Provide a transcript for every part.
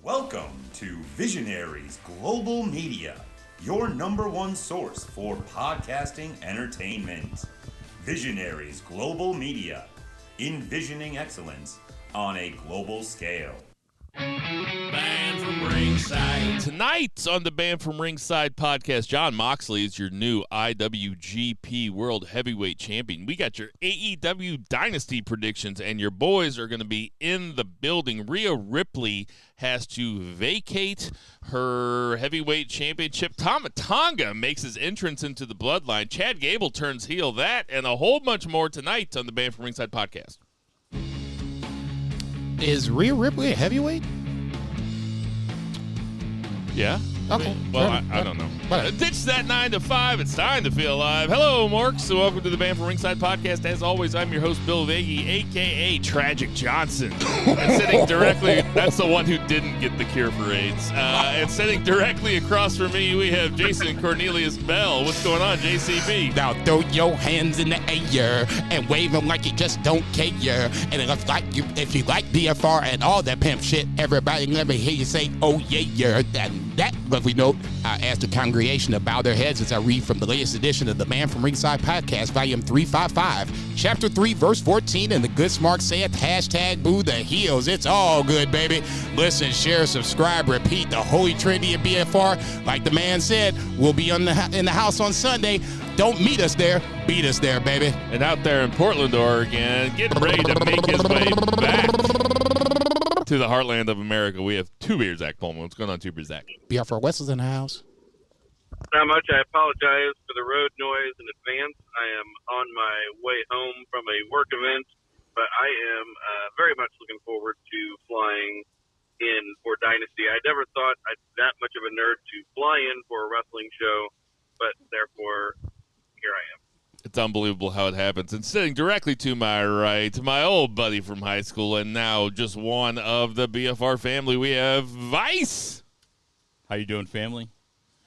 Welcome to Visionaries Global Media, your number one source for podcasting entertainment. Visionaries Global Media, envisioning excellence on a global scale. Band from Ringside. Tonight on the Band from Ringside podcast, Jon Moxley is your new IWGP World Heavyweight Champion. We got your AEW Dynasty predictions, and your boys are going to be in the building. Rhea Ripley has to vacate her heavyweight championship. Tama Tonga makes his entrance into the Bloodline. Chad Gable turns heel. That and a whole bunch more tonight on the Band from Ringside podcast. Is Rhea Ripley a heavyweight? Yeah. Okay. Well, I don't know. Ditch that 9 to 5. It's time to feel alive. Hello, Marks. Welcome to the Band from Ringside podcast. As always, I'm your host, Bill Vagey, a.k.a. Tragic Johnson. And sitting directly, that's the one who didn't get the cure for AIDS. And sitting directly across from me, we have Jason Cornelius Bell. What's going on, JCB? Now throw your hands in the air and wave them like you just don't care. And if you like BFR and all that pimp shit, everybody let me hear you say, oh yeah. That lovely note, I ask the congregation to bow their heads as I read from the latest edition of the Man from Ringside podcast, volume 355, chapter 3, verse 14, and the good smart saith, hashtag boo the heels. It's all good, baby. Listen, share, subscribe, repeat the Holy Trinity of BFR. Like the man said, we'll be in the house on Sunday. Don't meet us there, beat us there, baby. And out there in Portland, Oregon, getting ready to make his way back to the heartland of America, we have Two Beer Zach Pullman. What's going on, Two Beer Zach? BFR West is in the house. Not much. I apologize for the road noise in advance. I am on my way home from a work event, but I am very much looking forward to flying in for Dynasty. I never thought I'd that much of a nerd to fly in for a wrestling show, but therefore, here I am. It's unbelievable how it happens. And sitting directly to my right, my old buddy from high school, and now just one of the BFR family, we have Vice. How you doing, family?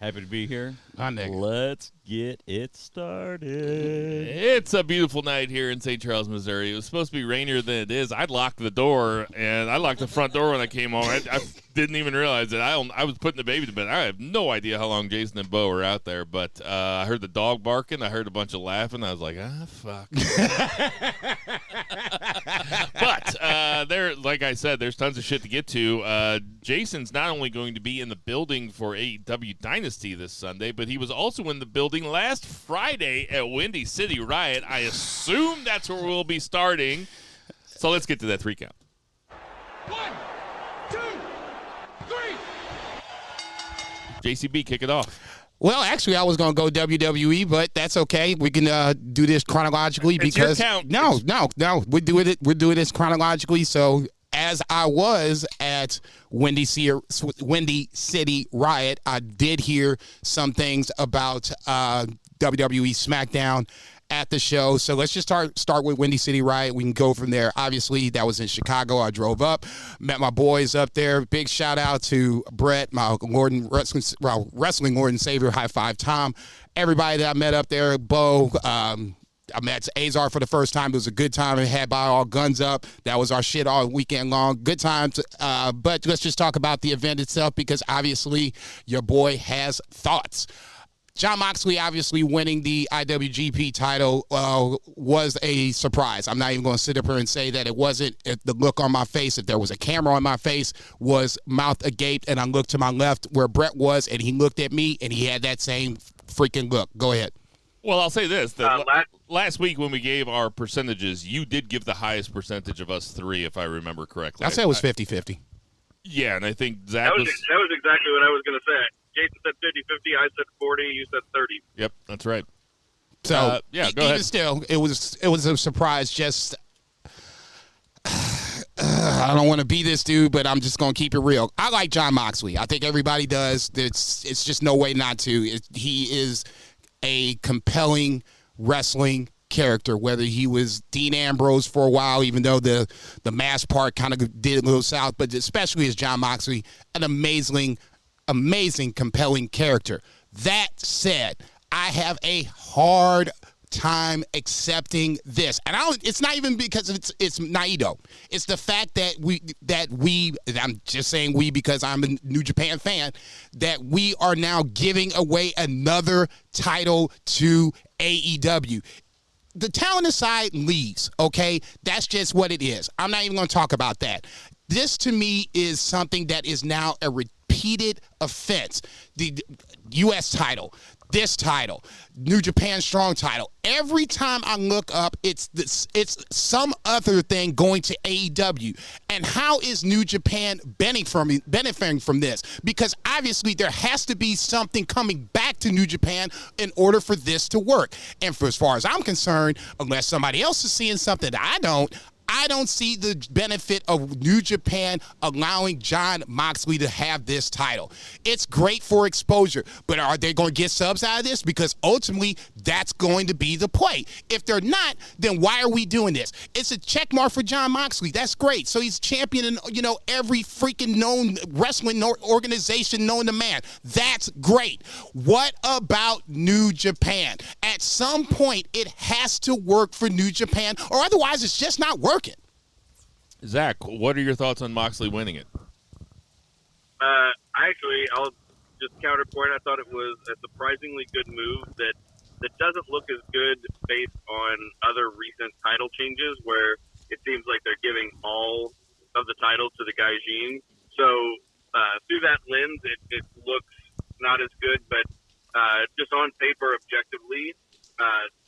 Happy to be here. Hi, Nick. Let's get it started. It's a beautiful night here in St. Charles, Missouri. It was supposed to be rainier than it is. I locked the door, and I locked the front door when I came home. I didn't even realize it. I was putting the baby to bed. I have no idea how long Jason and Bo were out there, but I heard the dog barking. I heard a bunch of laughing. I was like, fuck. But there, like I said, there's tons of shit to get to. Jason's not only going to be in the building for AEW Dynasty this Sunday, but he was also in the building last Friday at City Riot. I assume that's where we'll be starting. So let's get to that 3 count. 1, 2, 3. JCB, kick it off. Well, actually, I was going to go WWE, but that's okay. We can do this chronologically because your count. No, we're doing this chronologically. So as I was at Windy City Riot, I did hear some things about WWE SmackDown at the show. So let's just start with Windy City Riot. We can go from there. Obviously, that was in Chicago. I drove up, met my boys up there. Big shout out to Brett, my wrestling Lord and Savior. High five, Tom. Everybody that I met up there, Bo. I met Azar for the first time. It was a good time. I had by all guns up. That was our shit all weekend long. Good times. But let's just talk about the event itself because obviously your boy has thoughts. Jon Moxley obviously winning the IWGP title was a surprise. I'm not even going to sit up here and say that it wasn't. The look on my face, if there was a camera on my face, was mouth agape, and I looked to my left where Brett was, and he looked at me, and he had that same freaking look. Go ahead. Well, I'll say this. Last week when we gave our percentages, you did give the highest percentage of us three, if I remember correctly. I said it was 50-50. Yeah, and I think Zach that was exactly what I was going to say. Jason said 50-50. I said 40. You said 30. Yep, that's right. So, go even ahead. Still, it was a surprise. Just, I don't want to be this dude, but I'm just going to keep it real. I like Jon Moxley. I think everybody does. It's just no way not to. He is a compelling wrestling character, whether he was Dean Ambrose for a while, even though the mask part kind of did a little south, but especially as Jon Moxley, an amazing, compelling character. That said, I have a hard time accepting this. And it's not even because it's Naito. It's the fact that we, I'm just saying we because I'm a New Japan fan, that we are now giving away another title to AEW. The talent aside leaves, okay? That's just what it is. I'm not even going to talk about that. This, to me, is something that is now a repeated offense. The U.S. title, this title, New Japan Strong title. Every time I look up, it's some other thing going to AEW. And how is New Japan benefiting from this? Because obviously there has to be something coming back to New Japan in order for this to work. And for as far as I'm concerned, unless somebody else is seeing something that I don't see the benefit of New Japan allowing Jon Moxley to have this title. It's great for exposure, but are they going to get subs out of this? Because ultimately, that's going to be the play. If they're not, then why are we doing this? It's a check mark for Jon Moxley. That's great. So he's champion in, every freaking known wrestling organization known to man. That's great. What about New Japan? At some point, it has to work for New Japan, or otherwise it's just not working. Zach, what are your thoughts on Moxley winning it? Actually, I'll just counterpoint. I thought it was a surprisingly good move that doesn't look as good based on other recent title changes where it seems like they're giving all of the titles to the Gaijin. So through that lens, it looks not as good, but just on paper, objectively,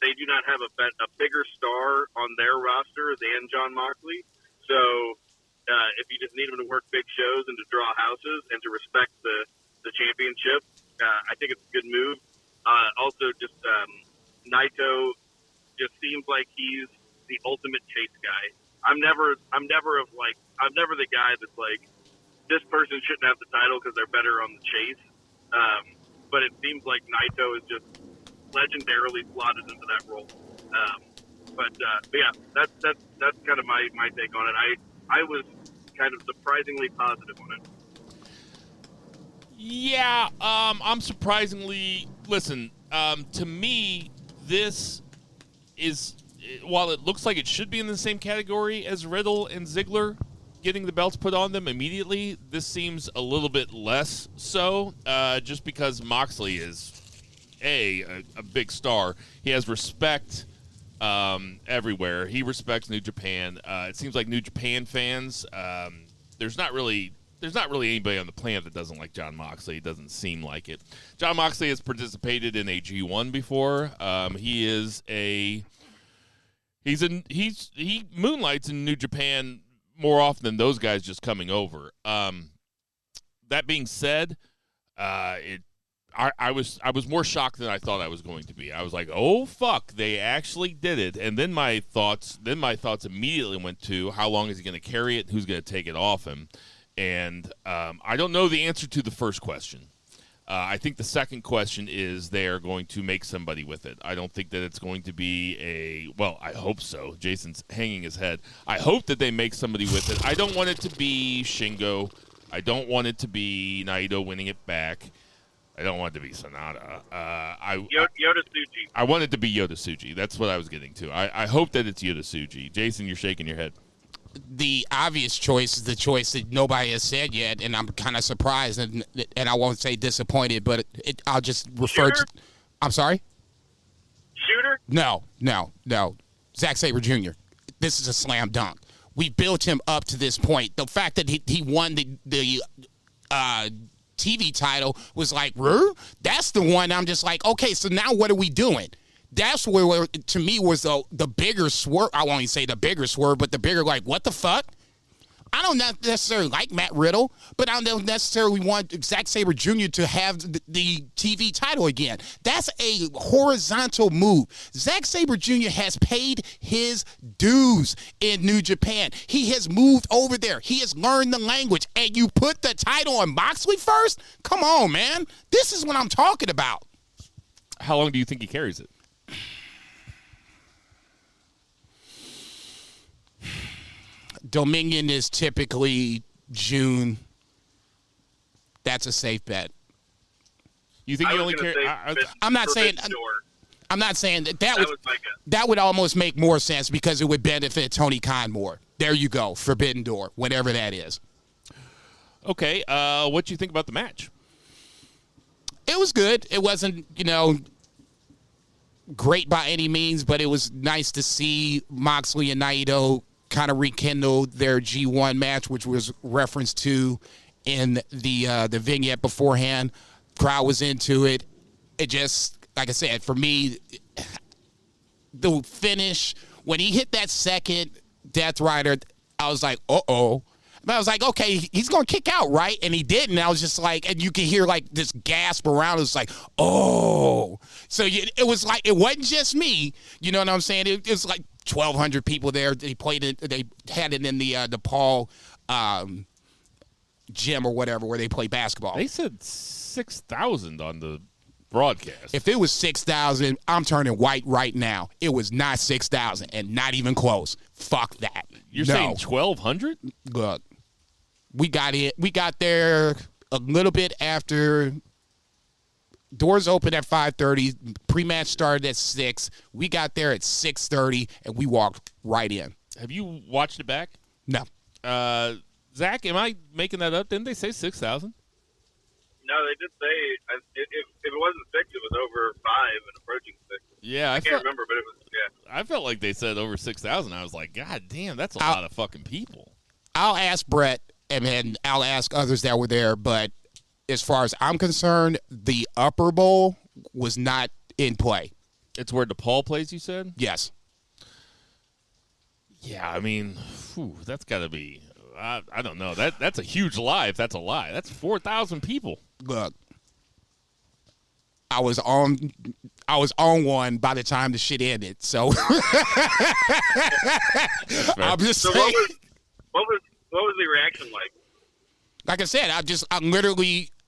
they do not have a bigger star on their roster than Jon Moxley. So if you just need him to work big shows and to draw houses and to respect the championship, I think it's a good move. Also, just Naito just seems like he's the ultimate chase guy. I'm never the guy that's like, this person shouldn't have the title because they're better on the chase. But it seems like Naito is just legendarily slotted into that role. But yeah, that's kind of my take on it. I was kind of surprisingly positive on it. Yeah, I'm surprisingly. Listen, to me, this is, while it looks like it should be in the same category as Riddle and Ziggler getting the belts put on them immediately, this seems a little bit less so, just because Moxley is a big star. He has respect everywhere. He respects New Japan. It seems like New Japan fans, there's not really anybody on the planet that doesn't like Jon Moxley. It doesn't seem like it. Jon Moxley has participated in a G1 before. He moonlights in New Japan more often than those guys just coming over. That being said, I was more shocked than I thought I was going to be. I was like, "Oh fuck, they actually did it!" And then my thoughts immediately went to how long is he going to carry it? Who's going to take it off him? And I don't know the answer to the first question. I think the second question is they are going to make somebody with it. I don't think that it's going to be I hope so. Jason's hanging his head. I hope that they make somebody with it. I don't want it to be Shingo. I don't want it to be Naito winning it back. I don't want it to be Sonata. Yoda Tsuji. I want it to be Yoda Tsuji. That's what I was getting to. I hope that it's Yoda Tsuji. Jason, you're shaking your head. The obvious choice is the choice that nobody has said yet, and I'm kind of surprised, and I won't say disappointed, but I'll just refer Shooter? to. I'm sorry? Shooter? No. Zack Sabre Jr. This is a slam dunk. We built him up to this point. The fact that he won the TV title was like, that's the one. I'm just like, okay, so now what are we doing? That's where to me was the bigger swerve. I won't even say the bigger swerve, but the bigger, like, what the fuck? I don't necessarily like Matt Riddle, but I don't necessarily want Zack Sabre Jr. to have the TV title again. That's a horizontal move. Zack Sabre Jr. has paid his dues in New Japan. He has moved over there. He has learned the language. And you put the title on Moxley first? Come on, man. This is what I'm talking about. How long do you think he carries it? Dominion is typically June. That's a safe bet. You think he only carries? I'm not saying I'm not saying that was my guess. that would almost make more sense because it would benefit Tony Khan more. There you go, Forbidden Door, whatever that is. Okay, what do you think about the match? It was good. It wasn't, great by any means, but it was nice to see Moxley and Naito kind of rekindle their G1 match, which was referenced to in the vignette beforehand. Crowd was into it. It just, like I said, for me, the finish, when he hit that second Death Rider, I was like, uh-oh. But I was like, okay, he's going to kick out, right? And he didn't. I was just like, and you can hear like this gasp around. It was like, oh. So it was like, it wasn't just me. You know what I'm saying? It was like 1,200 people there. They played it. They had it in the Paul gym or whatever where they play basketball. They said 6,000 on the broadcast. If it was 6,000, I'm turning white right now. It was not 6,000 and not even close. Fuck that. You're saying 1,200? Look. We got there a little bit after doors opened at 5:30. Pre-match started at 6. We got there at 6:30, and we walked right in. Have you watched it back? No. Zach, am I making that up? Didn't they say 6,000? No, they did say if it wasn't 6, it was over 5 and approaching 6. Yeah, I can't remember, but it was, yeah. I felt like they said over 6,000. I was like, God damn, that's a lot of fucking people. I'll ask Brett, and then I'll ask others that were there, but as far as I'm concerned, the upper bowl was not in play. It's where DePaul plays, you said? Yes. Yeah, I mean, that's got to be, I don't know. That's a huge lie if that's a lie. That's 4,000 people. Look, I was on one by the time the shit ended, so I'm just So saying. what was the reaction like? Like I said, I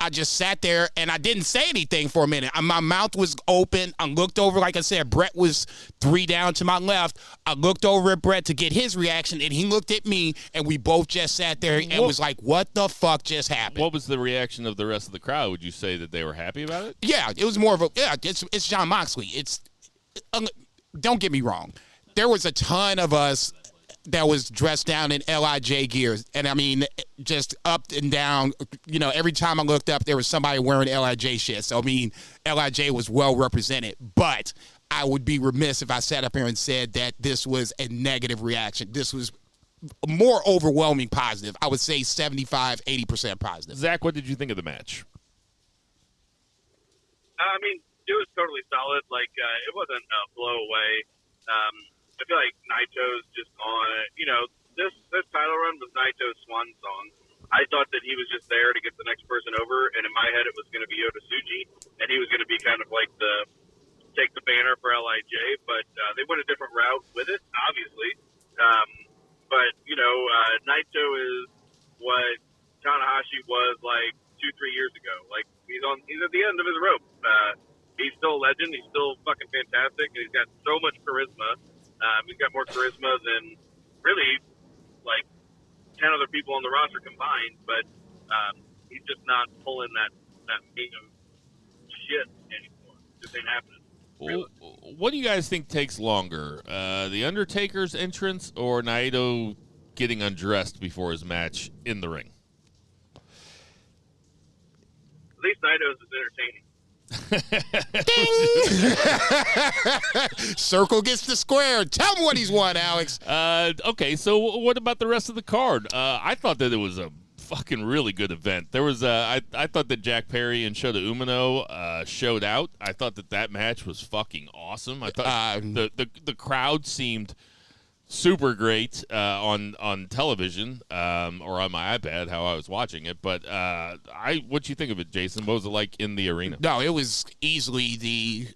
just sat there and I didn't say anything for a minute. My mouth was open. I looked over, like I said, Brett was 3 down to my left. I looked over at Brett to get his reaction, and he looked at me, and we both just sat there and was like, what the fuck just happened? What was the reaction of the rest of the crowd? Would you say that they were happy about it? Yeah, it was more of it's Jon Moxley. Don't get me wrong. There was a ton of us that was dressed down in LIJ gear. And I mean, just up and down, every time I looked up, there was somebody wearing LIJ shit. So, I mean, LIJ was well represented. But I would be remiss if I sat up here and said that this was a negative reaction. This was more overwhelming positive. I would say 75, 80% positive. Zach, what did you think of the match? I mean, it was totally solid. Like, it wasn't a blow away. I feel like Naito's just on, this title run was Naito's swan song. I thought that he was just there to get the next person over, and in my head it was going to be Yota Tsuji, and he was going to be kind of like take the banner for LIJ, but they went a different route with it, obviously. But, Naito is what Tanahashi was like 2-3 years ago. Like, he's at the end of his rope. He's still a legend. He's still fucking fantastic, and he's got so much charisma. He's got more charisma than really like 10 other people on the roster combined, but he's just not pulling that meat of shit anymore. It just ain't happening. Really. What do you guys think takes longer, the Undertaker's entrance or Naito getting undressed before his match in the ring? At least Naito's is entertaining. Circle gets the square. Tell him what he's won, Alex. Okay, so what about the rest of the card? I thought that it was a fucking really good event. There was I thought that Jack Perry and Shota Umino showed out. I thought that match was fucking awesome. I thought the crowd seemed super great on television or on my iPad, how I was watching it. But what'd you think of it, Jason? What was it like in the arena? No, it was easily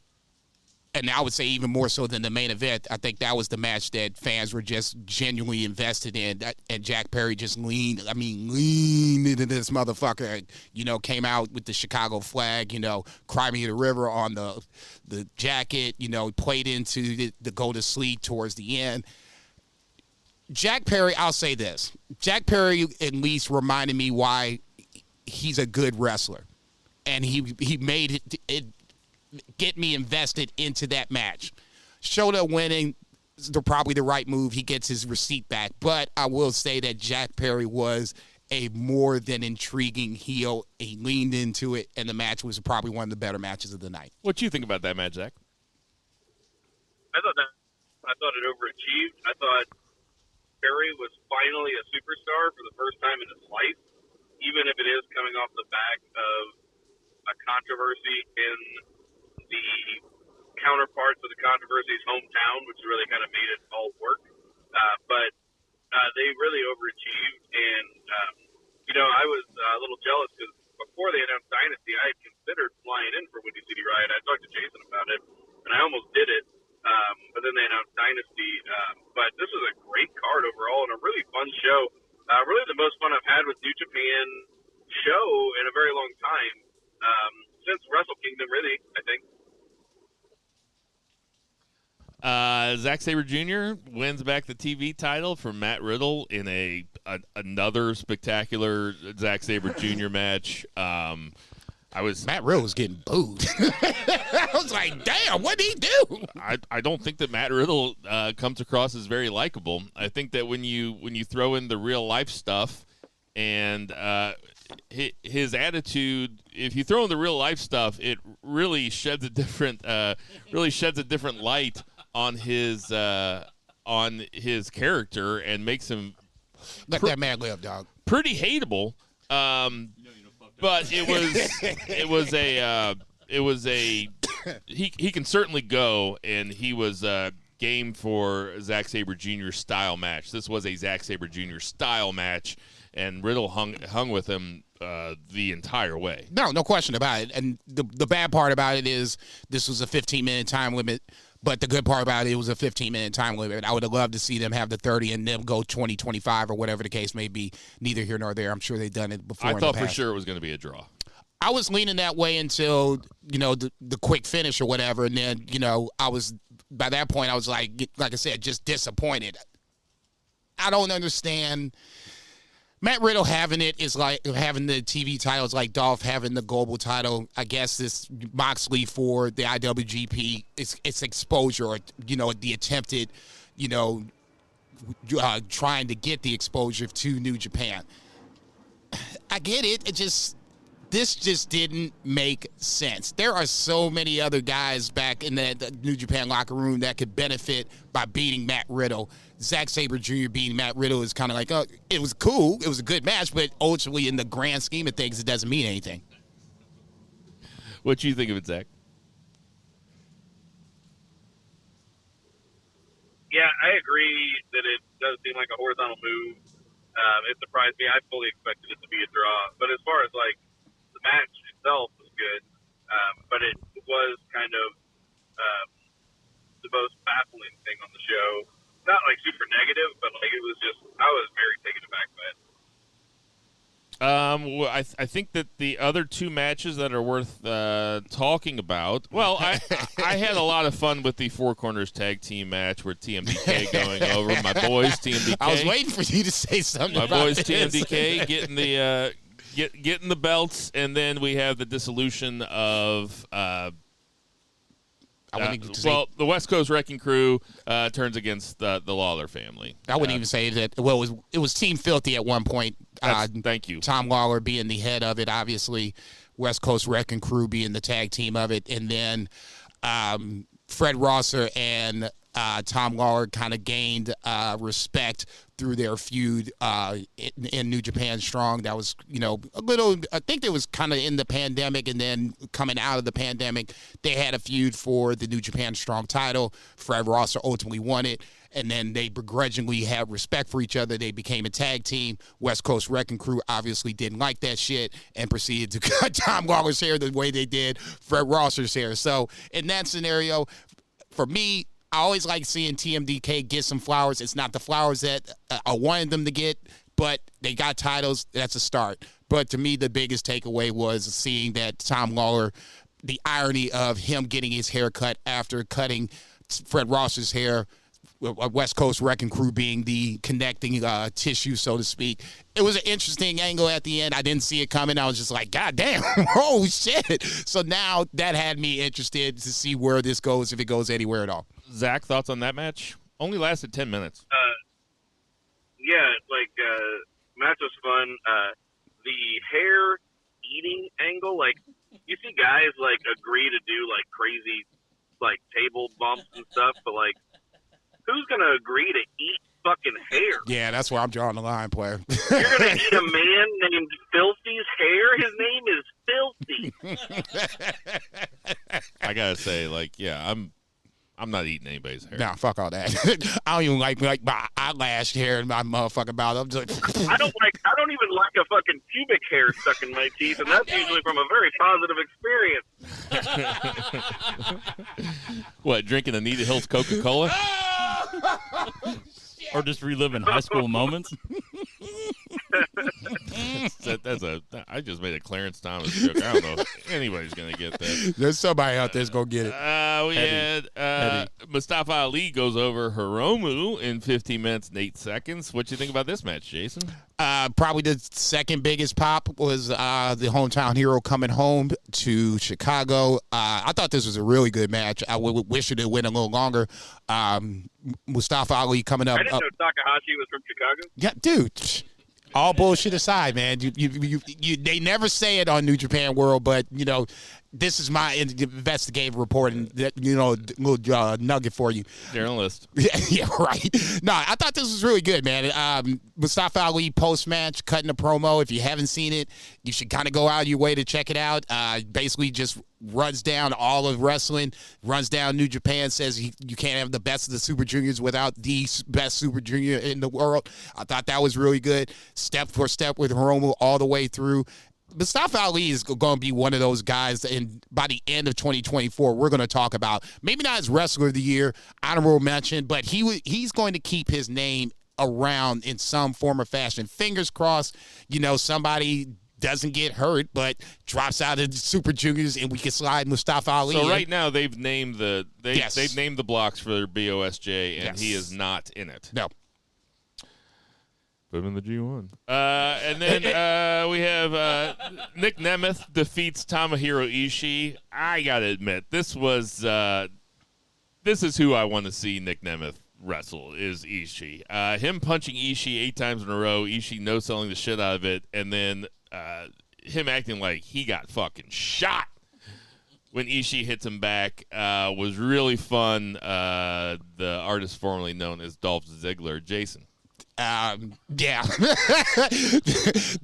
and I would say even more so than the main event. I think that was the match that fans were just genuinely invested in. And Jack Perry just leaned into this motherfucker, came out with the Chicago flag, Cry Me the River on the jacket, played into the go to sleep towards the end. Jack Perry, I'll say this. Jack Perry at least reminded me why he's a good wrestler. And he made it get me invested into that match. Shota winning is probably the right move. He gets his receipt back. But I will say that Jack Perry was a more than intriguing heel. He leaned into it, and the match was probably one of the better matches of the night. What do you think about that match, Zach? I thought it overachieved. I thought Perry was finally a superstar for the first time in his life, even if it is coming off the back of a controversy in the counterparts of the controversy's hometown, which really kind of made it all work. But they really overachieved, and I was a little jealous because before they announced Dynasty, I had considered flying in for Windy City Riot. I talked to Jason about it, and I almost did it. But then they announced Dynasty. But this was a great card overall and a really fun show. Really the most fun I've had with New Japan show in a very long time. Since Wrestle Kingdom, really, I think. Zack Sabre Jr. wins back the TV title from Matt Riddle in another spectacular Zack Sabre Jr. match. Matt Riddle was getting booed. I was like, damn, what did he do? I don't think that Matt Riddle comes across as very likable. I think that when you throw in the real life stuff and his attitude, if you throw in the real life stuff, it really sheds a different light on his character and makes him let that man live, dog. Pretty hateable. But he can certainly go, and he was game for Zack Sabre Jr. style match. This was a Zack Sabre Jr. style match, and Riddle hung with him the entire way. No question about it. And the bad part about it is this was a 15-minute time limit. But the good part about it was a 15-minute time limit. I would have loved to see them have the 30 and them go 20, 25 or whatever the case may be. Neither here nor there. I'm sure they've done it before. I thought for sure it was going to be a draw. I was leaning that way until, the quick finish or whatever. And then, by that point, I was like I said, just disappointed. I don't understand. Matt Riddle having it is like having the TV titles like Dolph having the global title. I guess this Moxley for the IWGP, it's exposure, or, the attempted, trying to get the exposure to New Japan. I get it. This just didn't make sense. There are so many other guys back in the New Japan locker room that could benefit by beating Matt Riddle. Zack Sabre Jr. beating Matt Riddle is kind of like, it was cool. It was a good match, but ultimately in the grand scheme of things, it doesn't mean anything. What do you think of it, Zach? Yeah, I agree that it does seem like a horizontal move. It surprised me. I fully expected it to be a draw. But as far as, the match itself was good, but it was kind of the most baffling thing on the show. Not, super negative, but, it was just, I was very taken aback by it. I think that the other two matches that are worth talking about. Well, I had a lot of fun with the Four Corners Tag Team match with TMDK going over. My boys, TMDK. I was waiting for you to say something. My about boys, this. TMDK, getting the getting the belts, and then we have the dissolution of. The West Coast Wrecking Crew turns against the Lawler family. I wouldn't even say that. Well, it was Team Filthy at one point. Thank you. Tom Lawler being the head of it, obviously. West Coast Wrecking Crew being the tag team of it. And then Fred Rosser and Tom Lawler kind of gained respect through their feud in New Japan Strong. That was, a little, I think it was kind of in the pandemic, and then coming out of the pandemic, they had a feud for the New Japan Strong title. Fred Rosser ultimately won it, and then they begrudgingly had respect for each other. They became a tag team. West Coast Wrecking Crew obviously didn't like that shit and proceeded to cut Tom Lawler's hair the way they did Fred Rosser's hair. So in that scenario, for me, I always like seeing TMDK get some flowers. It's not the flowers that I wanted them to get, but they got titles. That's a start. But to me, the biggest takeaway was seeing that Tom Lawler, the irony of him getting his hair cut after cutting Fred Rosser's hair West Coast Wrecking Crew being the connecting tissue, so to speak. It was an interesting angle at the end. I didn't see it coming. I was just like, God damn, oh shit. So now that had me interested to see where this goes, if it goes anywhere at all. Zach, thoughts on that match? Only lasted 10 minutes. Match was fun. The hair eating angle, like, you see guys, like, agree to do, like, crazy, like, table bumps and stuff, but, like, who's going to agree to eat fucking hair? Yeah, that's where I'm drawing the line, player. You're going to eat a man named Filthy's hair? His name is Filthy. I got to say, like, yeah, I'm not eating anybody's hair. Nah, fuck all that. I don't even like my eyelash hair in my motherfucking mouth. I'm just I don't even like a fucking pubic hair stuck in my teeth, and that's usually from a very positive experience. What, drinking Anita Hill's Coca-Cola? Or just reliving high school moments? I just made a Clarence Thomas joke. I don't know if anybody's going to get that. There's somebody out there's going to get it. We had Mustafa Ali goes over Hiromu in 15 minutes and 8 seconds. What do you think about this match, Jason? Probably the second biggest pop was the hometown hero coming home to Chicago. I thought this was a really good match. I wish it had went a little longer. Mustafa Ali coming up. I didn't know Takahashi was from Chicago. Yeah, dude. All bullshit aside, man. They never say it on New Japan World, but this is my investigative report, and little nugget for you. Journalist. Yeah, right. No, I thought this was really good, man. Mustafa Ali post-match cutting a promo. If you haven't seen it, you should kind of go out of your way to check it out. Basically just runs down all of wrestling, runs down New Japan, says you can't have the best of the Super Juniors without the best Super Junior in the world. I thought that was really good. Step for step with Hiromu all the way through. Mustafa Ali is going to be one of those guys, and by the end of 2024, we're going to talk about, maybe not as Wrestler of the Year, honorable mention, but he's going to keep his name around in some form or fashion. Fingers crossed, somebody doesn't get hurt, but drops out of the Super Juniors, and we can slide Mustafa Ali. So right now they've named they've named the blocks for their BOSJ, and he is not in it. No. Put him in the G1. And then we have Nick Nemeth defeats Tomohiro Ishii. I got to admit, this is who I want to see Nick Nemeth wrestle, is Ishii. Him punching Ishii 8 times in a row, Ishii no-selling the shit out of it, and then him acting like he got fucking shot when Ishii hits him back was really fun. The artist formerly known as Dolph Ziggler. Jason. Yeah.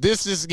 This is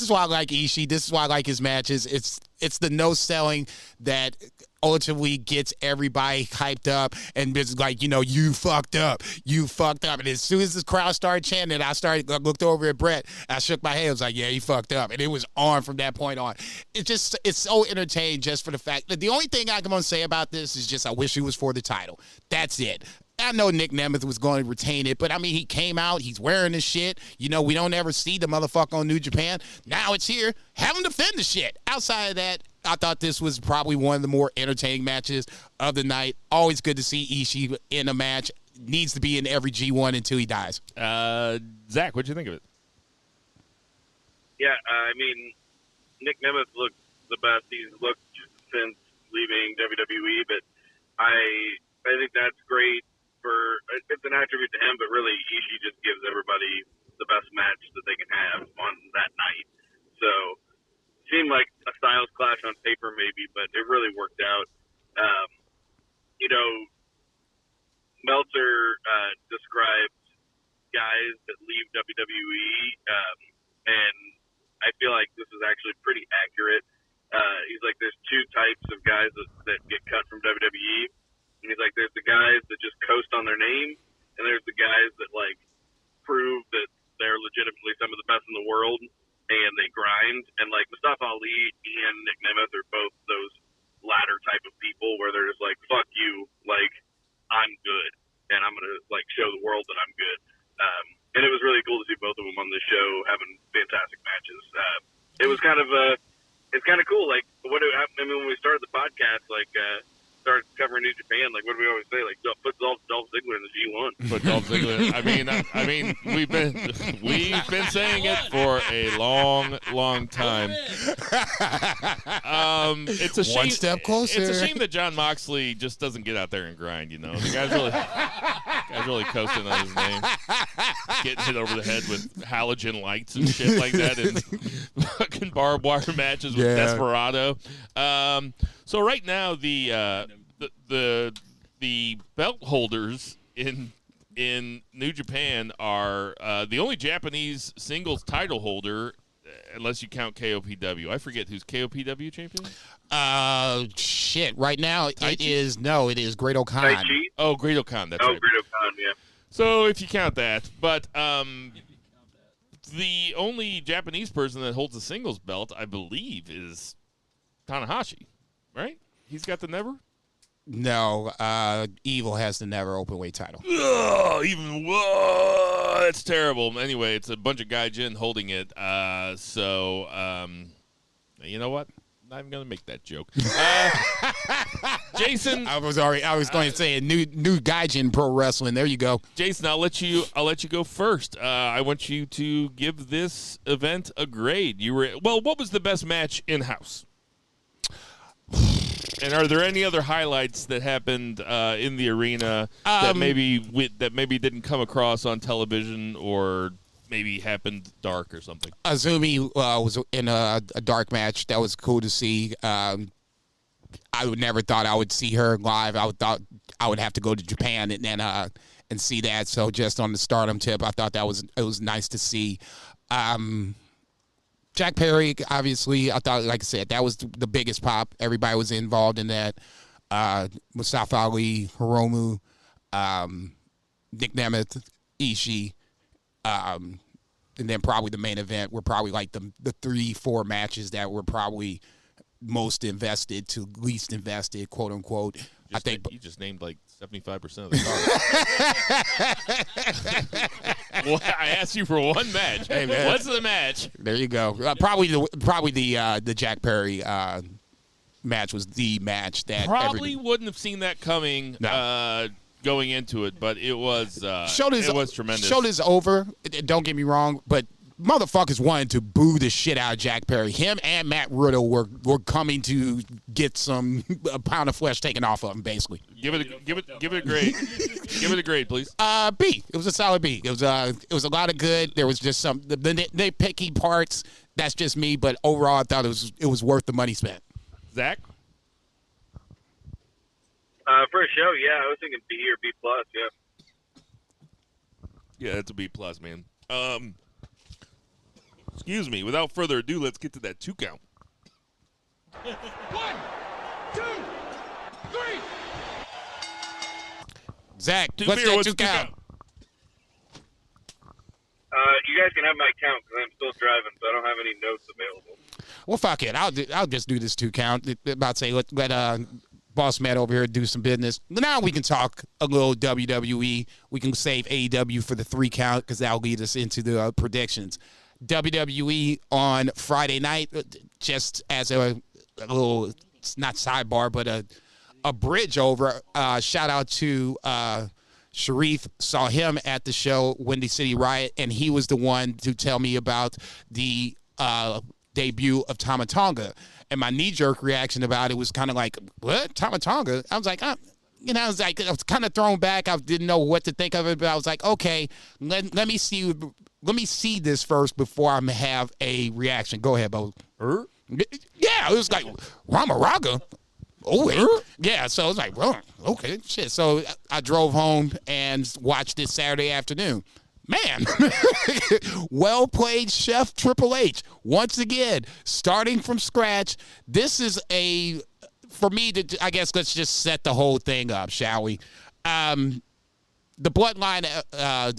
why I like Ishii. This is why I like his matches. It's the no selling that ultimately gets everybody hyped up, and it's like, you fucked up. And as soon as the crowd started chanting, I looked over at Brett. I shook my head. I was like, yeah, he fucked up. And it was on from that point on. It's so entertaining just for the fact that the only thing I'm going to say about this is just I wish it was for the title. That's it. I know Nick Nemeth was going to retain it, but I mean, he came out, he's wearing the shit. We don't ever see the motherfucker on New Japan. Now it's here. Have him defend the shit. Outside of that, I thought this was probably one of the more entertaining matches of the night. Always good to see Ishii in a match. Needs to be in every G1 until he dies. Zach, what'd you think of it? Yeah, I mean, Nick Nemeth looked the best he's looked since leaving WWE, but I think that's great. It's an attribute to him, but really Ishii just gives everybody the best match that they can have on that night. So seemed like a styles clash on paper maybe, but it really worked out. Meltzer described guys that leave WWE, and I feel like this is actually pretty accurate. He's like, there's 2 types of guys that get cut from WWE. And he's like, there's the guys that just coast on their name, and there's the guys that, like, prove that they're legitimately some of the best in the world, and they grind. And, like, Mustafa Ali and Nick Nemeth are both those latter type of people where they're just like, fuck you, like, I'm good, and I'm going to, like, show the world that I'm good. And it was really cool to see both of them on the show having fantastic matches. It was kind of it's kind of cool. Like, when we started the podcast, like, start covering New Japan, like, what do we always say? Like, put Dolph Ziggler in the G1. Put Dolph Ziggler. I mean, we've been saying it for a long time. It's a shame. One step closer. It's a shame that Jon Moxley just doesn't get out there and grind. You know, the guy's really coasting on his name, getting hit over the head with halogen lights and shit like that, and fucking barbed wire matches with Desperado. So right now the belt holders in New Japan are the only Japanese singles title holder, unless you count KOPW. I forget who's KOPW champion. Shit. Right now it is Great O'Khan. Taichi? Oh, Great O'Khan. That's right. Great O'Khan, yeah. So if you count that, but the only Japanese person that holds a singles belt, I believe, is Tanahashi. Right? He's got the never? No, Evil has the never openweight title. Whoa, that's terrible. Anyway, it's a bunch of gaijin holding it. You know what? I'm not even gonna make that joke. Jason, I was going to say a new gaijin pro wrestling. There you go. Jason, I'll let you go first. I want you to give this event a grade. What was the best match in house? And are there any other highlights that happened in the arena that maybe didn't come across on television, or maybe happened dark or something? Azumi was in a dark match. That was cool to see. I would never thought I would see her live. I thought I would have to go to Japan and see that. So just on the Stardom tip, I thought it was nice to see. Jack Perry, obviously, I thought, like I said, that was the biggest pop. Everybody was involved in that. Mustafa Ali, Hiromu, Nick Nemeth, Ishii, and then probably the main event were probably like the 3-4 matches that were probably most invested to least invested, quote unquote. I think you just named like 75% of the card. Well, I asked you for one match. Hey, man. What's the match? There you go. Probably the Jack Perry match was the match that wouldn't have seen that coming. No. Going into it, but it was it was tremendous. Show is over. Don't get me wrong, but motherfuckers wanted to boo the shit out of Jack Perry. Him and Matt Riddle were coming to get a pound of flesh taken off of him, basically. Give it a grade. Give it a grade, please. B. It was a solid B. It was a lot of good. There was just some the nitpicky parts. That's just me, but overall, I thought it was worth the money spent. Zach. For a show, yeah, I was thinking B or B plus, yeah. Yeah, it's a B plus, man. Excuse me. Without further ado, let's get to that 2 count. 1, 2, 3. Zach, what's that 2 count? You guys can have my count because I'm still driving, so I don't have any notes available. Well, fuck it. I'll just do this 2 count. About to say let Boss Matt over here do some business. Now we can talk a little WWE. We can save AEW for the 3 count because that'll lead us into the predictions. WWE on Friday night, just as a little, not sidebar, but a bridge over. Shout out to Sharif. Saw him at the show, Windy City Riot, and he was the one to tell me about the debut of Tama Tonga. And my knee-jerk reaction about it was kind of like, what? Tama Tonga? I was like, I was kind of thrown back. I didn't know what to think of it, but I was like, okay, let me see this first before I have a reaction. Go ahead, Bo. Yeah, it was like, Ramaraga. Oh, wait. Yeah, so it was like, well, okay, shit. So I drove home and watched it Saturday afternoon. Man, well played, Chef Triple H. Once again, starting from scratch. This is for me, I guess let's just set the whole thing up, shall we? The Bloodline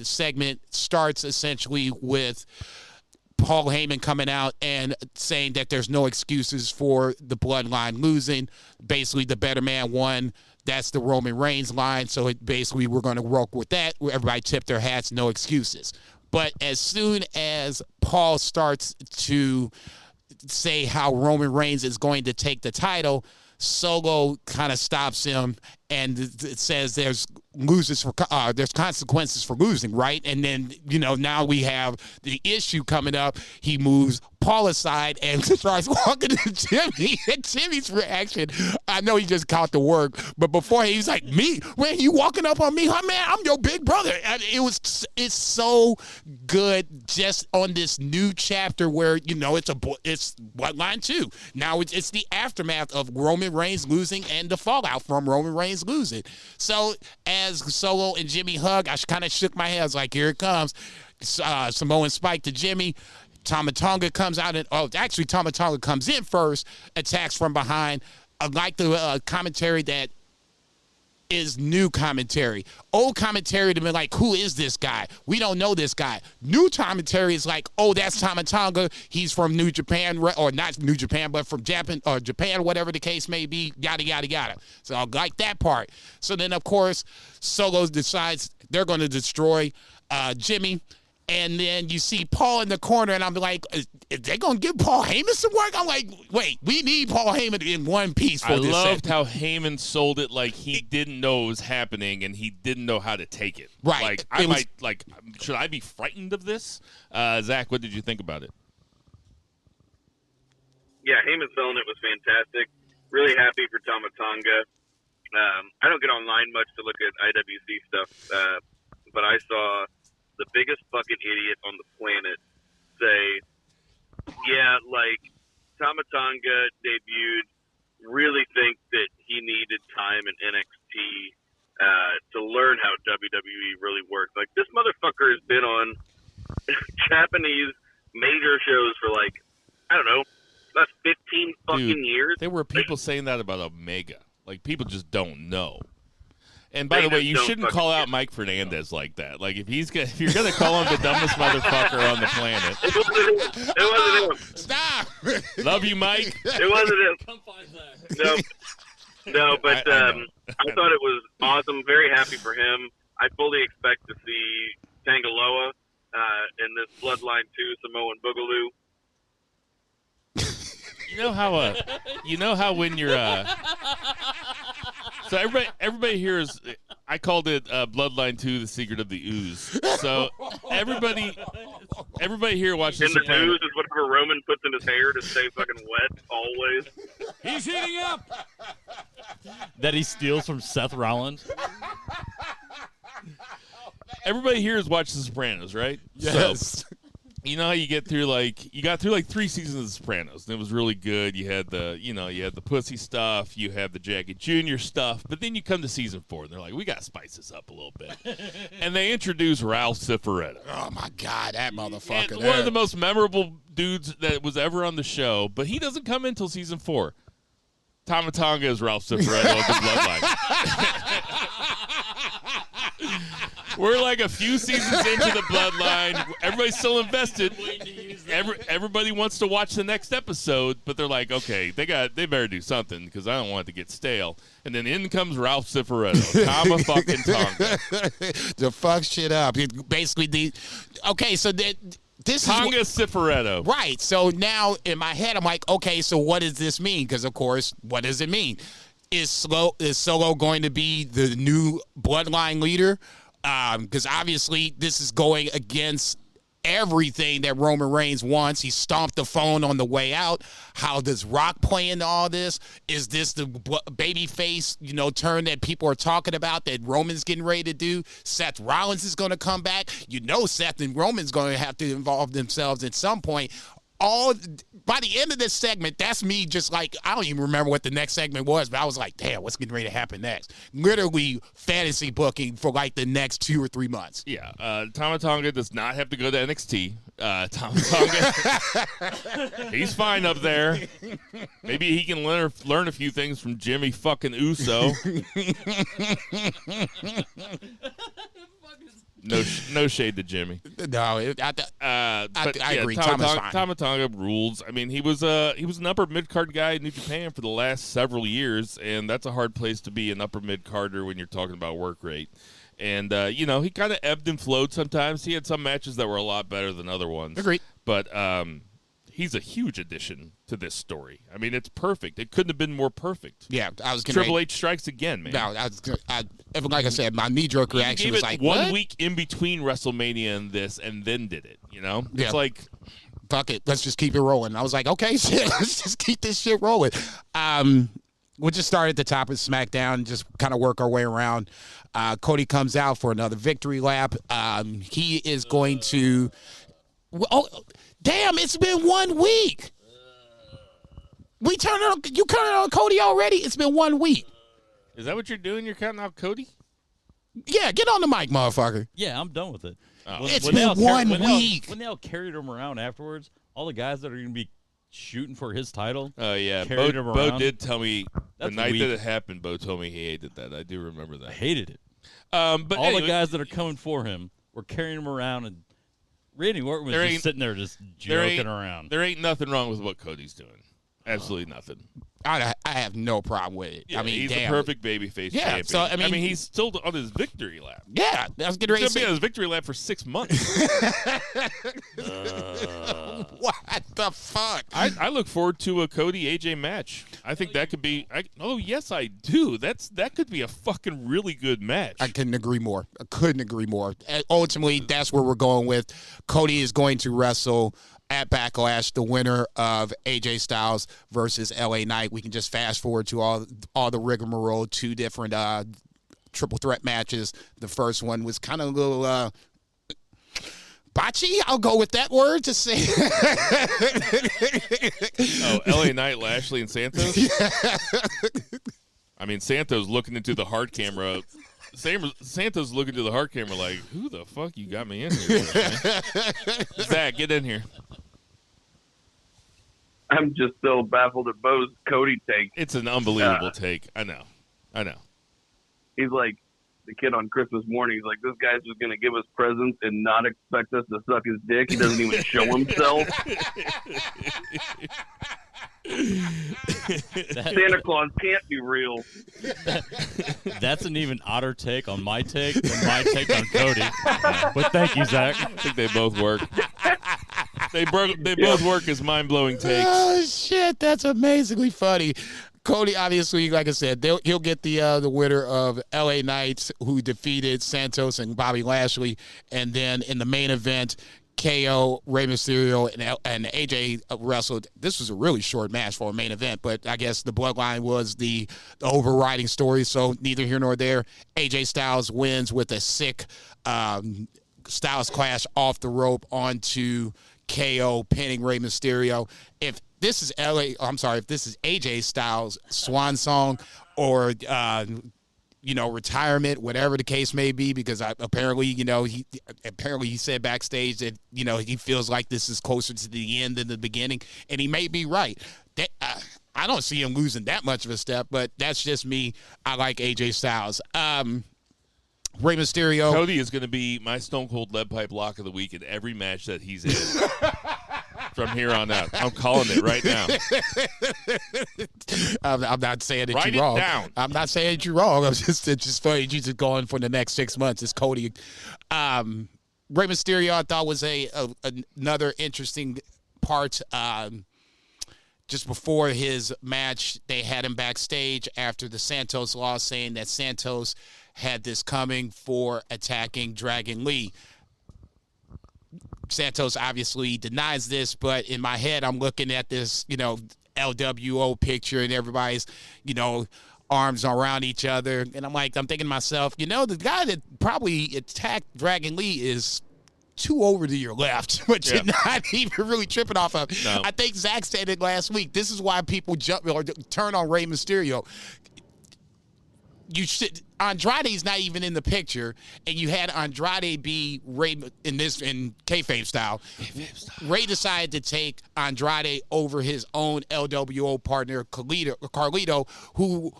segment starts essentially with Paul Heyman coming out and saying that there's no excuses for the Bloodline losing. Basically, the better man won. That's the Roman Reigns line. So basically, we're going to work with that. Everybody tip their hats, no excuses. But as soon as Paul starts to say how Roman Reigns is going to take the title, Solo kind of stops him, and it says there's consequences for losing, right? And then, now we have the issue coming up. He moves Paul aside and starts walking to Jimmy. And Jimmy's reaction, I know he just caught the work, but before he was like, me? When you walking up on me? Huh, man, I'm your big brother. And it's so good just on this new chapter where, it's Bloodline 2. Now it's the aftermath of Roman Reigns losing and the fallout from Roman Reigns losing. So as Solo and Jimmy hug, I kind of shook my head. I was like, here it comes. Samoan Spike to Jimmy. Tama Tonga comes out, Tama Tonga comes in first, attacks from behind. I like the commentary that is new commentary. Old commentary to be like, who is this guy? We don't know this guy. New commentary is like, oh, that's Tama Tonga. He's from New Japan, or not New Japan, but from Japan, whatever the case may be, yada, yada, yada. So I like that part. So then, of course, Solo decides they're going to destroy Jimmy. And then you see Paul in the corner, and I'm like, is they going to give Paul Heyman some work? I'm like, wait, we need Paul Heyman in one piece for this. I loved how Heyman sold it like he didn't know it was happening, and he didn't know how to take it. Right. Should I be frightened of this? Zach, what did you think about it? Yeah, Heyman selling it was fantastic. Really happy for Tama Tonga. I don't get online much to look at IWC stuff, but I saw the biggest fucking idiot on the planet say, yeah, like, Tama Tonga debuted, really think that he needed time in NXT to learn how WWE really works. Like, this motherfucker has been on Japanese major shows for, like, I don't know, last 15 fucking years. There were people saying that about Omega. Like, people just don't know. And by the way, you shouldn't call out Mike Fernandez like that. Like, if you're gonna call him the dumbest motherfucker on the planet, it wasn't him. Stop. Love you, Mike. It wasn't him. Come find that. No, but I thought it was awesome. Very happy for him. I fully expect to see Tangaloa in this Bloodline 2 Samoan Boogaloo. You know how when you're so everybody here is, I called it Bloodline 2, The Secret of the Ooze. So everybody here watches And the ooze is whatever Roman puts in his hair to stay fucking wet always. He's heating up. That he steals from Seth Rollins. Everybody here has watched The Sopranos, right? Yes. So, you know how you got through 3 seasons of The Sopranos, and it was really good. You had the pussy stuff, you had the Jackie Jr. stuff, but then you come to season 4, and they're like, we got to spice this up a little bit. And they introduce Ralph Cifaretto. Oh, my God, that motherfucker. And one of the most memorable dudes that was ever on the show, but he doesn't come in until season 4. Tama Tonga is Ralph Cifaretto of the Bloodline. We're like a few seasons into the Bloodline. Everybody's still invested. Everybody wants to watch the next episode, but they're like, okay, they better do something because I don't want it to get stale. And then in comes Ralph Cifaretto, Tama fucking Tonga, to fuck shit up. Basically, so this Tonga Cifaretto. Right. So now in my head, I'm like, okay, so what does this mean? Because of course, what does it mean? Is Solo going to be the new Bloodline leader? Because obviously this is going against everything that Roman Reigns wants. He stomped the phone on the way out. How does Rock play into all this? Is this the babyface, turn that people are talking about that Roman's getting ready to do? Seth Rollins is going to come back. Seth and Roman's going to have to involve themselves at some point. By the end of this segment, that's me just like, I don't even remember what the next segment was, but I was like, damn, what's getting ready to happen next? Literally fantasy booking for like the next 2 or 3 months. Yeah, Tama Tonga does not have to go to NXT. Tama Tonga, he's fine up there. Maybe he can learn a few things from Jimmy fucking Uso. No shade to Jimmy. No, I agree. Tama Tonga rules. I mean, he was an upper mid card guy in New Japan for the last several years, and that's a hard place to be, an upper mid carder when you're talking about work rate. And he kind of ebbed and flowed sometimes. He had some matches that were a lot better than other ones. Agreed. But he's a huge addition to this story. I mean, it's perfect. It couldn't have been more perfect. Yeah, I was going Triple H strikes again, man. No, like I said, my knee-jerk reaction was like, one what? week in between WrestleMania and this, and then did it, you know? Yeah. It's like, fuck it, let's just keep it rolling. I was like, okay, shit, let's just keep this shit rolling. We'll just start at the top of SmackDown, just kind of work our way around. Cody comes out for another victory lap. He is going to... Oh, damn, it's been 1 week. You turning on Cody already? It's been 1 week. is that what you're doing? You're counting out Cody? Yeah, get on the mic, motherfucker. Yeah, I'm done with it. It's been 1 week. When they all carried him around afterwards, all the guys that are going to be shooting for his title. Oh, yeah. Carried him Bo around. did tell me, That's the night weak. that it happened, Bo told me he hated that. I do remember that. I hated it. But All anyway, the guys that are coming for him were carrying him around, and Randy Orton was There ain't- just sitting there just there ain't- joking around. There ain't nothing wrong with what Cody's doing. Absolutely nothing. I have no problem with it. Yeah, I mean, he's damn. a perfect babyface Yeah, champion. so, I mean- he's still on his victory lap. Yeah, I was getting ready He's to going to be on say, his victory lap for 6 months. what the fuck? I look forward to a Cody AJ match. I think that could be. Oh yes, I do. That could be a fucking really good match. I couldn't agree more. And ultimately, that's where we're going with. Cody is going to wrestle at Backlash, the winner of AJ Styles versus LA Knight. We can just fast forward to all the rigmarole, 2 different triple threat matches. The first one was kind of a little botchy. I'll go with that word to say. Oh, LA Knight, Lashley, and Santos. I mean, Santos looking into the hard camera. Santos looking to the hard camera like, who the fuck you got me in here with, man? Zach, get in here. I'm just so baffled at Bo's Cody take. It's an unbelievable take. I know. He's like the kid on Christmas morning. He's like, this guy's just going to give us presents and not expect us to suck his dick. He doesn't even show himself. Santa Claus can't be real. That's an even odder take on my take than my take on Cody. But thank you, Zach. I think they both work. They both work as mind-blowing takes. Oh shit, that's amazingly funny. Cody, obviously, like I said, he'll get the winner of LA Knights, who defeated Santos and Bobby Lashley, and then in the main event, KO, Rey Mysterio, and AJ wrestled. This was a really short match for a main event, but I guess the Bloodline was the overriding story, so neither here nor there. AJ Styles wins with a sick Styles Clash off the rope onto KO, pinning Rey Mysterio. If this is if this is AJ Styles' swan song or retirement, whatever the case may be, because apparently he said backstage that he feels like this is closer to the end than the beginning, and he may be right. I don't see him losing that much of a step, but that's just me. I like AJ Styles. Rey Mysterio. Cody is going to be my Stone Cold Lead Pipe Lock of the Week in every match that he's in. From here on out. I'm calling it right now. I'm not saying that Write you're wrong. it down. I'm not saying that you're wrong. It's just funny. You just going for the next 6 months. It's Cody. Rey Mysterio, I thought, was another interesting part. Just before his match, they had him backstage after the Santos loss, saying that Santos had this coming for attacking Dragon Lee. Santos obviously denies this, but in my head, I'm looking at this, LWO picture and everybody's, arms around each other. And I'm thinking to myself, the guy that probably attacked Dragon Lee is too over to your left, but you're not even really tripping off of. No. I think Zach said it last week. This is why people jump or turn on Rey Mysterio. Andrade's not even in the picture, and you had Andrade be Rey in kayfabe style. Rey decided to take Andrade over his own LWO partner Carlito, who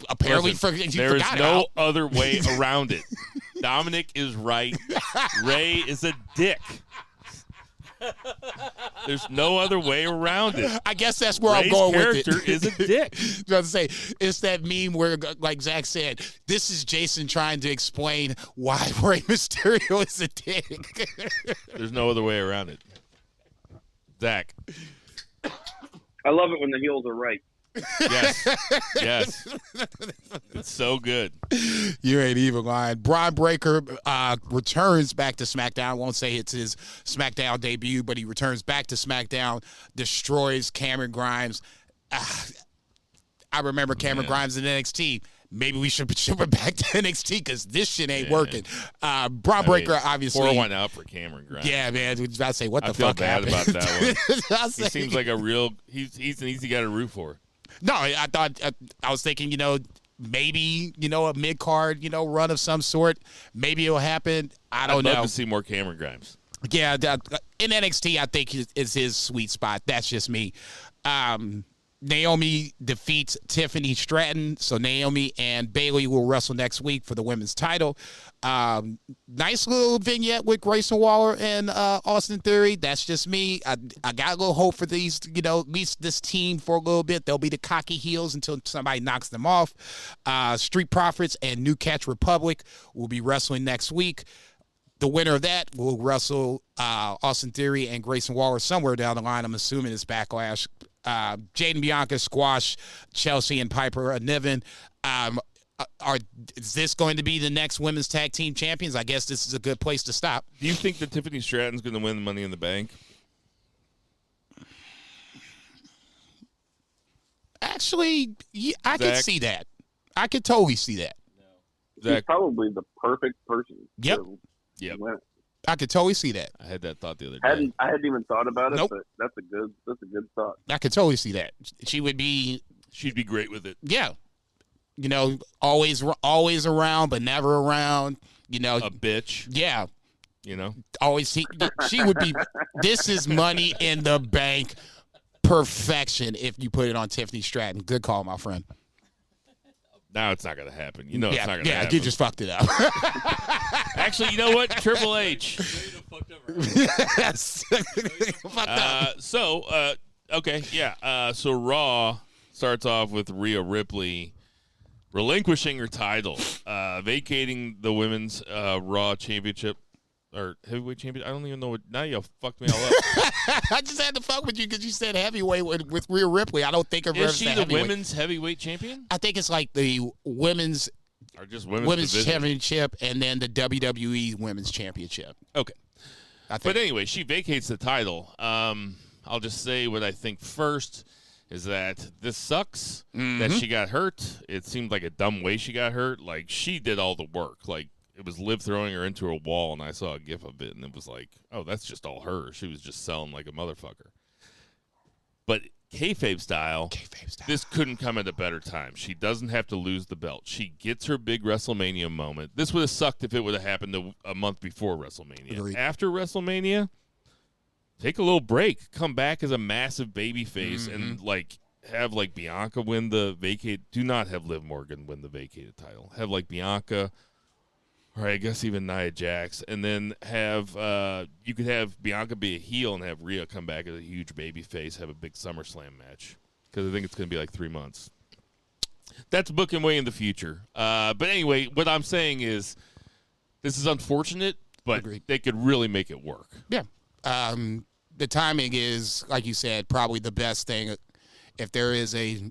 apparently Listen, he there is forgot no about. other way around it. Dominic is right. Rey is a dick. There's no other way around it. I guess that's where Rey's I'm going with it. character is a dick. Just say it's that meme where, like Zach said, this is Jason trying to explain why Rey Mysterio is a dick. There's no other way around it. Zach. I love it when the heels are right. Yes. It's so good. You ain't even lying. Braun Breaker returns back to SmackDown. I won't say it's his SmackDown debut, but he returns back to SmackDown, destroys Cameron Grimes. I remember Cameron Grimes in NXT. Maybe we should ship it back to NXT because this shit ain't working. Braun Breaker, obviously. Pour one out for Cameron Grimes. Yeah, man. I was about to say, what the fuck happened? I feel bad about that one. He seems like a real. He's an easy guy to root for. No, I thought I was thinking, maybe a mid card, run of some sort. Maybe it'll happen. I'd love know. To see more Cameron Grimes. Yeah, in NXT, I think is his sweet spot. That's just me. Naomi defeats Tiffany Stratton, so Naomi and Bayley will wrestle next week for the women's title. Nice little vignette with Grayson Waller and Austin Theory. That's just me. I got a little hope for these, at least this team for a little bit. They'll be the cocky heels until somebody knocks them off. Street Profits and New Catch Republic will be wrestling next week. The winner of that will wrestle Austin Theory and Grayson Waller somewhere down the line. I'm assuming it's Backlash. Jade and Bianca squash Chelsea and Piper Niven. Is this going to be the next women's tag team champions? I guess this is a good place to stop. Do you think that Tiffany Stratton's going to win the Money in the Bank? Actually, I can see that. I could totally see that. He's probably the perfect person. Yep. Win. I could totally see that. I had that thought the other day. I hadn't even thought about it, Nope. but that's a good thought. I could totally see that. She'd be great with it. Yeah. Always around, but never around. A bitch. Yeah. Always she would be. This is Money in the Bank perfection if you put it on Tiffany Stratton. Good call, my friend. Now it's not going to happen. It's not going to happen. You just fucked it up. Actually, you know what? Triple H. Yes. Okay, yeah. So Raw starts off with Rhea Ripley relinquishing her title, vacating the women's Raw championship or heavyweight championship. I don't even know what. Now you fucked me all up. I just had to fuck with you because you said heavyweight with Rhea Ripley. I don't think of her as Is she the women's heavyweight champion? I think it's like the women's women's championship and then the WWE women's championship. Okay. But anyway, she vacates the title. I'll just say what I think first is that this sucks that she got hurt. It seemed like a dumb way she got hurt. Like, she did all the work. Like, it was Liv throwing her into a wall, and I saw a gif of it, and it was like, oh, that's just all her. She was just selling like a motherfucker. But kayfabe style, this couldn't come at a better time. She doesn't have to lose the belt. She gets her big WrestleMania moment. This would have sucked if it would have happened a month before WrestleMania. Agreed. After WrestleMania, take a little break. Come back as a massive baby face and, have, Bianca win the vacate. Do not have Liv Morgan win the vacated title. Have, Bianca... Or I guess even Nia Jax, and then you could have Bianca be a heel and have Rhea come back as a huge baby face, have a big SummerSlam match, because I think it's going to be 3 months. That's booking way in the future. But anyway, what I'm saying is this is unfortunate, but they could really make it work. Yeah. The timing is, like you said, probably the best thing. If there is a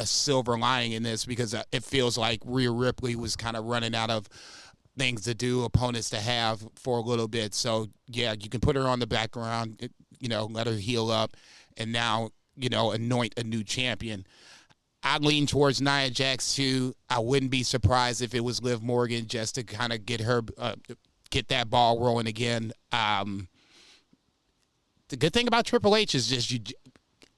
silver lining in this, because it feels like Rhea Ripley was kind of running out of things to do, opponents to have for a little bit. So, yeah, you can put her on the background, let her heal up, and now, anoint a new champion. I lean towards Nia Jax, too. I wouldn't be surprised if it was Liv Morgan just to kind of get her, get that ball rolling again. The good thing about Triple H is just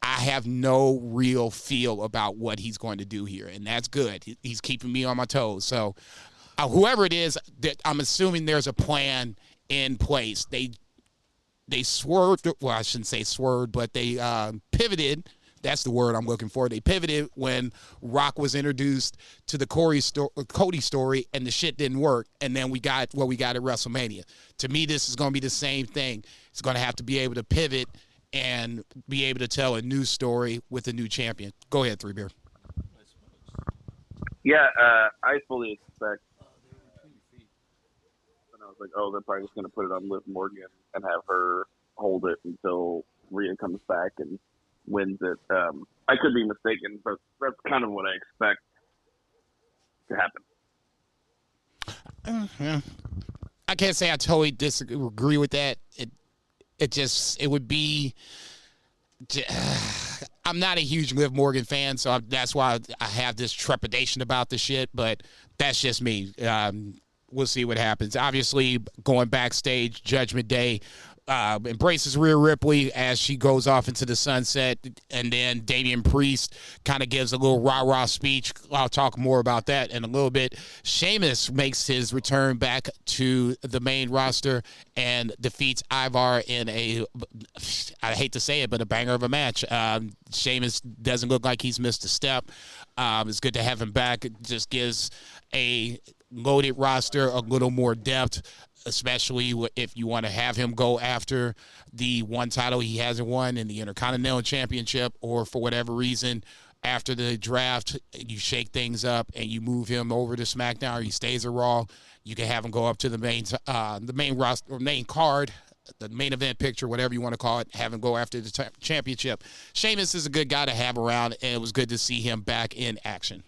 I have no real feel about what he's going to do here, and that's good. He's keeping me on my toes. So whoever it is, I'm assuming there's a plan in place. They swerved. Well, I shouldn't say swerved, but they pivoted. That's the word I'm looking for. They pivoted when Rock was introduced to the Cody story, and the shit didn't work. And then we got what we got at WrestleMania. To me, this is going to be the same thing. It's going to have to be able to pivot and be able to tell a new story with a new champion. Go ahead, 3 Beer. Yeah, I fully expect. And I was like, oh, they're probably just going to put it on Liv Morgan and have her hold it until Rhea comes back and wins it. I could be mistaken, but that's kind of what I expect to happen. I can't say I totally disagree with that. It would be. I'm not a huge Liv Morgan fan, so that's why I have this trepidation about the shit. But that's just me. We'll see what happens. Obviously, going backstage, Judgment Day embraces Rhea Ripley as she goes off into the sunset, and then Damian Priest kind of gives a little rah-rah speech. I'll talk more about that in a little bit. Sheamus makes his return back to the main roster and defeats Ivar in I hate to say it, but a banger of a match. Sheamus doesn't look like he's missed a step. It's good to have him back. It just gives a loaded roster a little more depth, especially if you want to have him go after the one title he hasn't won in the Intercontinental Championship, or for whatever reason, after the draft, you shake things up and you move him over to SmackDown, or he stays at Raw. You can have him go up to the main roster, or main card, the main event picture, whatever you want to call it, have him go after the championship. Sheamus is a good guy to have around, and it was good to see him back in action.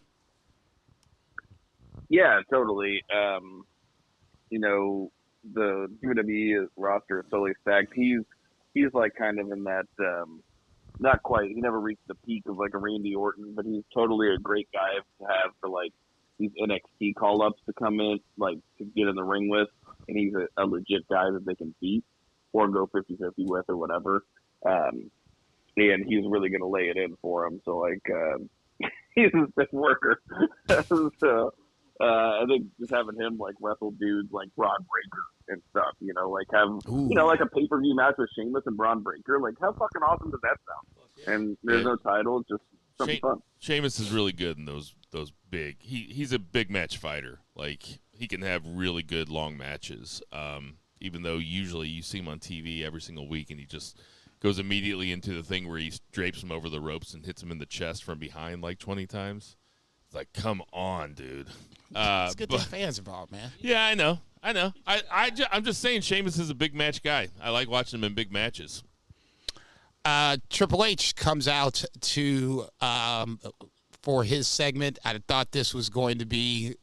Yeah, totally. The WWE roster is totally stacked. He's like kind of in that, not quite. He never reached the peak of like a Randy Orton, but he's totally a great guy to have for like these NXT call-ups to come in, like to get in the ring with, and he's a legit guy that they can beat or go 50-50 with or whatever. And he's really going to lay it in for him. So like, he's a stiff worker. So, I think just having him like wrestle dudes like Braun Breaker and stuff, like have like a pay-per-view match with Sheamus and Braun Breaker, like how fucking awesome does that sound? And there's no title, it's just something fun. Sheamus is really good in those big. He's a big match fighter. Like he can have really good long matches. Even though usually you see him on TV every single week and he just goes immediately into the thing where he drapes him over the ropes and hits him in the chest from behind like 20 times. It's like, come on, dude. Let's get the fans involved, man. Yeah, I know. I'm just saying Sheamus is a big match guy. I like watching him in big matches. Triple H comes out to for his segment. I thought this was going to be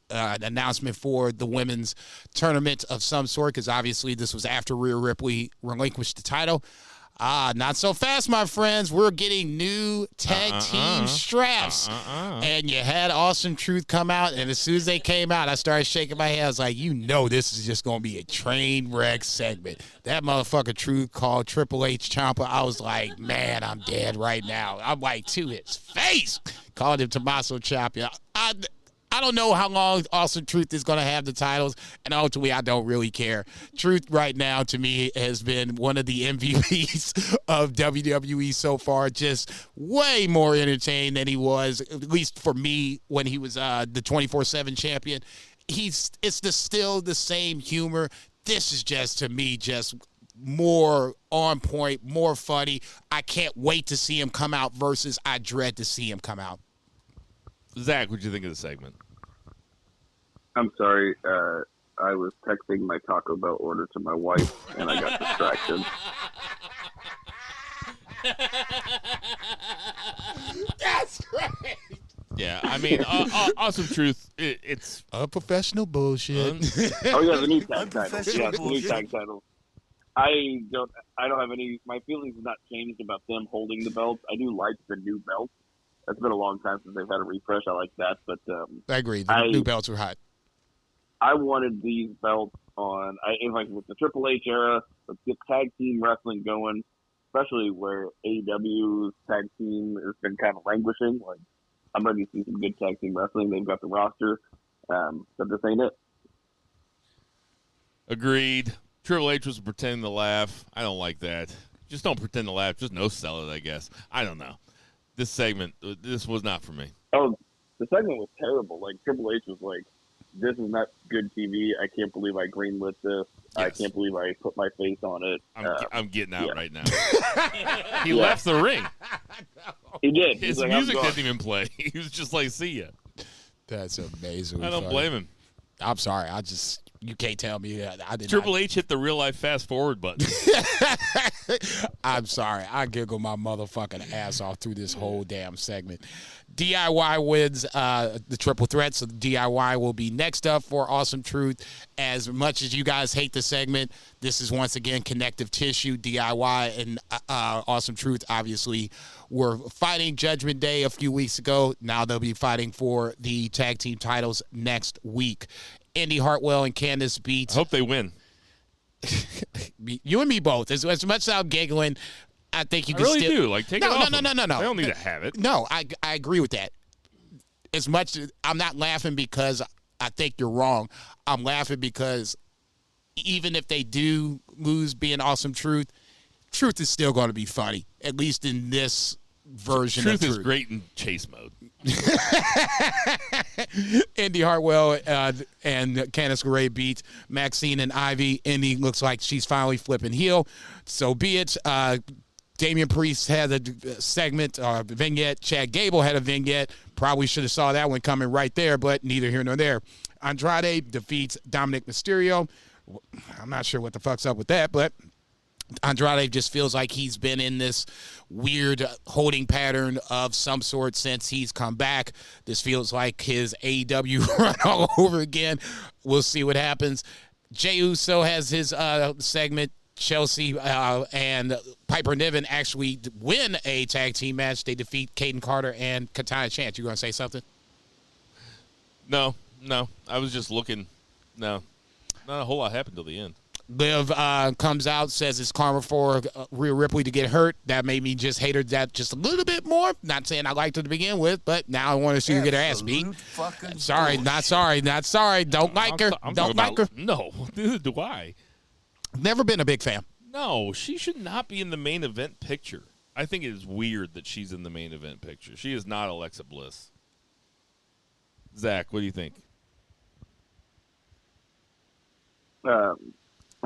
an announcement for the women's tournament of some sort, because obviously this was after Rhea Ripley relinquished the title. Not so fast, my friends. We're getting new tag team straps. And you had Awesome Truth come out, and as soon as they came out, I started shaking my head. I was like, this is just going to be a train wreck segment. That motherfucker Truth called Triple H Ciampa. I was like, man, I'm dead right now. I'm like, to his face. Called him Tommaso Ciampa. I don't know how long Awesome Truth is going to have the titles, and ultimately I don't really care. Truth right now, to me, has been one of the MVPs of WWE so far, just way more entertaining than he was, at least for me, when he was the 24/7 champion. It's still the same humor. This is just, to me, just more on point, more funny. I can't wait to see him come out versus I dread to see him come out. Zach, what'd you think of the segment? I'm sorry. I was texting my Taco Bell order to my wife, and I got distracted. That's great. Yeah, I mean, Awesome Truth, it's unprofessional bullshit. Oh yeah, the new tag title. Yeah, the new tag title. I don't have any. My feelings have not changed about them holding the belts. I do like the new belts. It's been a long time since they've had a refresh. I like that, but I agree. The new belts are hot. I wanted these belts on. With the Triple H era, let's get tag team wrestling going, especially where AEW's tag team has been kind of languishing. Like, I'm ready to see some good tag team wrestling. They've got the roster, but this ain't it. Agreed. Triple H was pretending to laugh. I don't like that. Just don't pretend to laugh. Just no sell it, I guess. I don't know. This segment, this was not for me. Oh, the segment was terrible. Like, Triple H was like, this is not good TV. I can't believe I greenlit this. Yes. I can't believe I put my face on it. I'm getting out right now. He left the ring. He did. His music didn't even play. He was just like, see ya. That's amazing. I don't blame him. I'm sorry. I just You can't tell me that. I did Triple not. H hit the real life fast forward button. I'm sorry. I giggle my motherfucking ass off through this whole damn segment. DIY wins the triple threat, so DIY will be next up for Awesome Truth. As much as you guys hate the segment, this is once again connective tissue. DIY and Awesome Truth obviously were fighting Judgment Day a few weeks ago. Now they'll be fighting for the tag team titles next week. Indy Hartwell and Candice beat. I hope they win. You and me both. As much as I'm giggling, I think you can really still do. Like, take it off them. No. They don't need to have it. No, I agree with that. As much as I'm not laughing because I think you're wrong. I'm laughing because even if they do lose being Awesome Truth is still going to be funny, at least in this version Truth of Truth. is great in chase mode. Indy Hartwell and Candice LeRae beat Maxine and Ivy. Indy looks like she's finally flipping heel. So be it. Damian Priest had a segment, vignette. Chad Gable had a vignette. Probably should have saw that one coming right there, but neither here nor there. Andrade defeats Dominic Mysterio. I'm not sure what the fuck's up with that, but Andrade just feels like he's been in this weird holding pattern of some sort since he's come back. This feels like his AEW run all over again. We'll see what happens. Jey Uso has his segment. Chelsea and Piper Niven actually win a tag team match. They defeat Caden Carter and Katana Chance. You going to say something? No. I was just looking. No. Not a whole lot happened till the end. Liv comes out, says it's karma for Rhea Ripley to get hurt. That made me just hate her that just a little bit more. Not saying I liked her to begin with, but now I want to see her get her ass beat. Sorry, not sorry. Don't like her. Don't like her. No, neither do I. Never been a big fan. No, she should not be in the main event picture. I think it is weird that she's in the main event picture. She is not Alexa Bliss. Zach, what do you think? I'm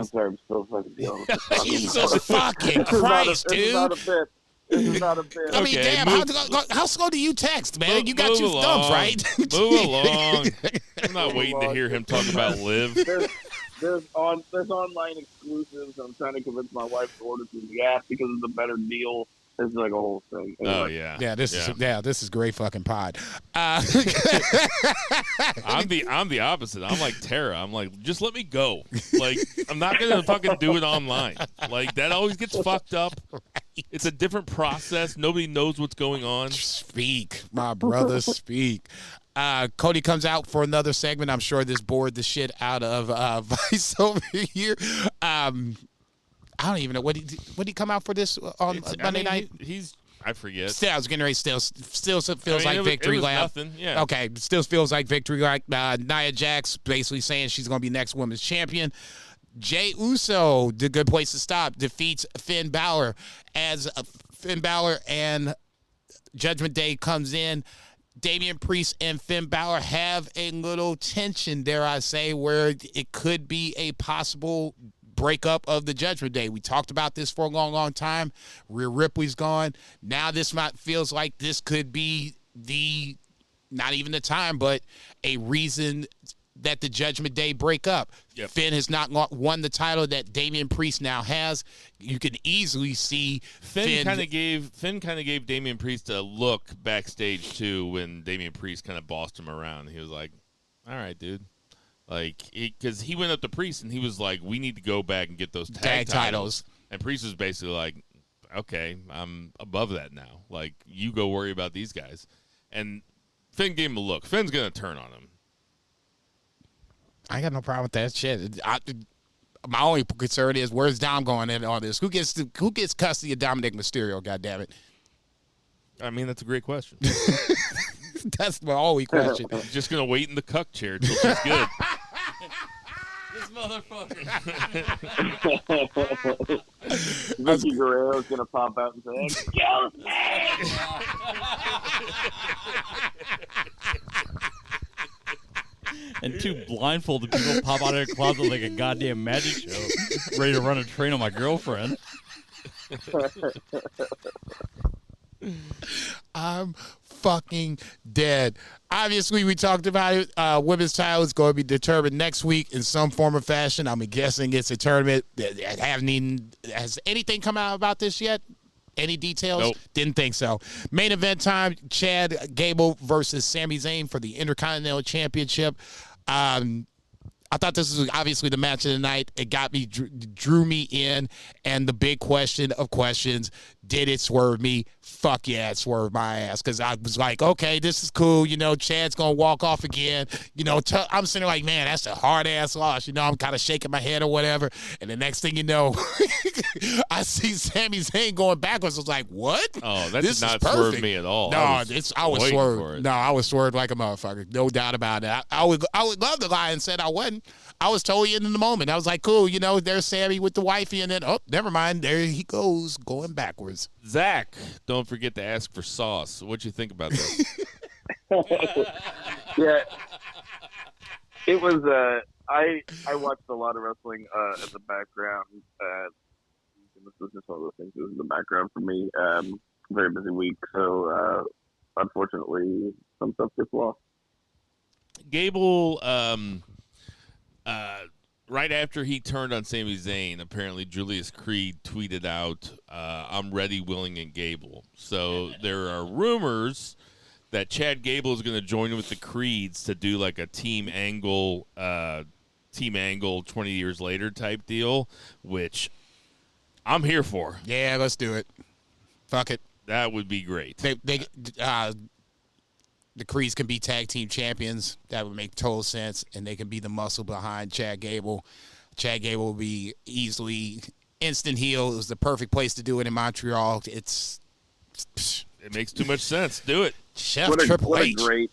sorry, I'm still fucking dealing with this. Jesus fucking Christ, dude. This is not a bit. This is not a bit. I mean, Okay, damn, how slow do you text, man? You got Move two thumbs, along. right? Move along. I'm not waiting to hear him talk about Liv. There's online exclusives. I'm trying to convince my wife to order through the app because it's a better deal. It's like a whole thing. Oh yeah. Yeah, this is great fucking pod. I'm the opposite. I'm like Tara. I'm like, just let me go. Like, I'm not gonna fucking do it online. Like, that always gets fucked up. Right. It's a different process. Nobody knows what's going on. Speak, my brother, speak. Cody comes out for another segment. I'm sure this bored the shit out of Vice over here. I don't even know what he come out for this on Monday night. I forget. Still, I was getting ready. Still feels like victory lap. Nothing. Yeah. Okay, still feels like victory lap. Nia Jax basically saying she's going to be next women's champion. Jey Uso, the good place to stop, defeats Finn Balor as Finn Balor and Judgment Day comes in. Damian Priest and Finn Balor have a little tension, dare I say, where it could be a possible breakup of the Judgment Day. We talked about this for a long, long time. Rhea Ripley's gone. Now this feels like this could be not even the time, but a reason that the Judgment Day break up. Yep. Finn has not won the title that Damian Priest now has. You can easily see Finn kind of gave Damian Priest a look backstage too when Damian Priest kind of bossed him around. He was like, "All right, dude." Like, because he went up to Priest and he was like, "We need to go back and get those tag titles." And Priest was basically like, "Okay, I'm above that now. Like, you go worry about these guys." And Finn gave him a look. Finn's gonna turn on him. I got no problem with that shit. My only concern is where's Dom going in all this? Who gets custody of Dominic Mysterio? God damn it! I mean, that's a great question. That's my only question. He's just gonna wait in the cuck chair till she's good. This motherfucker. Vicky Guerrero's gonna pop out and say, "Excuse me." And two blindfolded people pop out of their closet like a goddamn magic show, ready to run a train on my girlfriend. I'm fucking dead. Obviously, we talked about it. Women's title is going to be determined next week in some form or fashion. I'm guessing it's a tournament. Has anything come out about this yet? Any details? Nope. Didn't think so. Main event time, Chad Gable versus Sami Zayn for the Intercontinental Championship. I thought this was obviously the match of the night. It got me, drew me in, and the big question of questions, did it swerve me? Fuck yeah, it swerved my ass, because I was like, okay, this is cool. Chad's going to walk off again. I'm sitting there like, man, that's a hard-ass loss. I'm kind of shaking my head or whatever, and the next thing you know, I see Sami Zayn going backwards. I was like, what? Oh, that This did not is perfect. swerve me at all. No, I was waiting swerved. for it. No, I was swerved like a motherfucker. No doubt about it. I would love to lie and said I wasn't. I was totally in the moment. I was like, cool, there's Sammy with the wifey, and then, oh, never mind. There he goes, going backwards. Zach, don't forget to ask for sauce. What'd you think about this? Yeah, it was. I watched a lot of wrestling in the background. This was just one of those things. It was in the background for me. Very busy week, so unfortunately, some stuff gets lost. Gable, right after he turned on Sami Zayn, apparently Julius Creed tweeted out, I'm ready, willing, and Gable. So there are rumors that Chad Gable is going to join with the Creeds to do like a team angle 20 years later type deal, which I'm here for. Yeah, let's do it. Fuck it. That would be great. The Creeds can be tag team champions. That would make total sense, and they can be the muscle behind Chad Gable. Chad Gable will be easily instant heel. It was the perfect place to do it in Montreal. It makes too much sense. Do it. Chef Triple H. What a great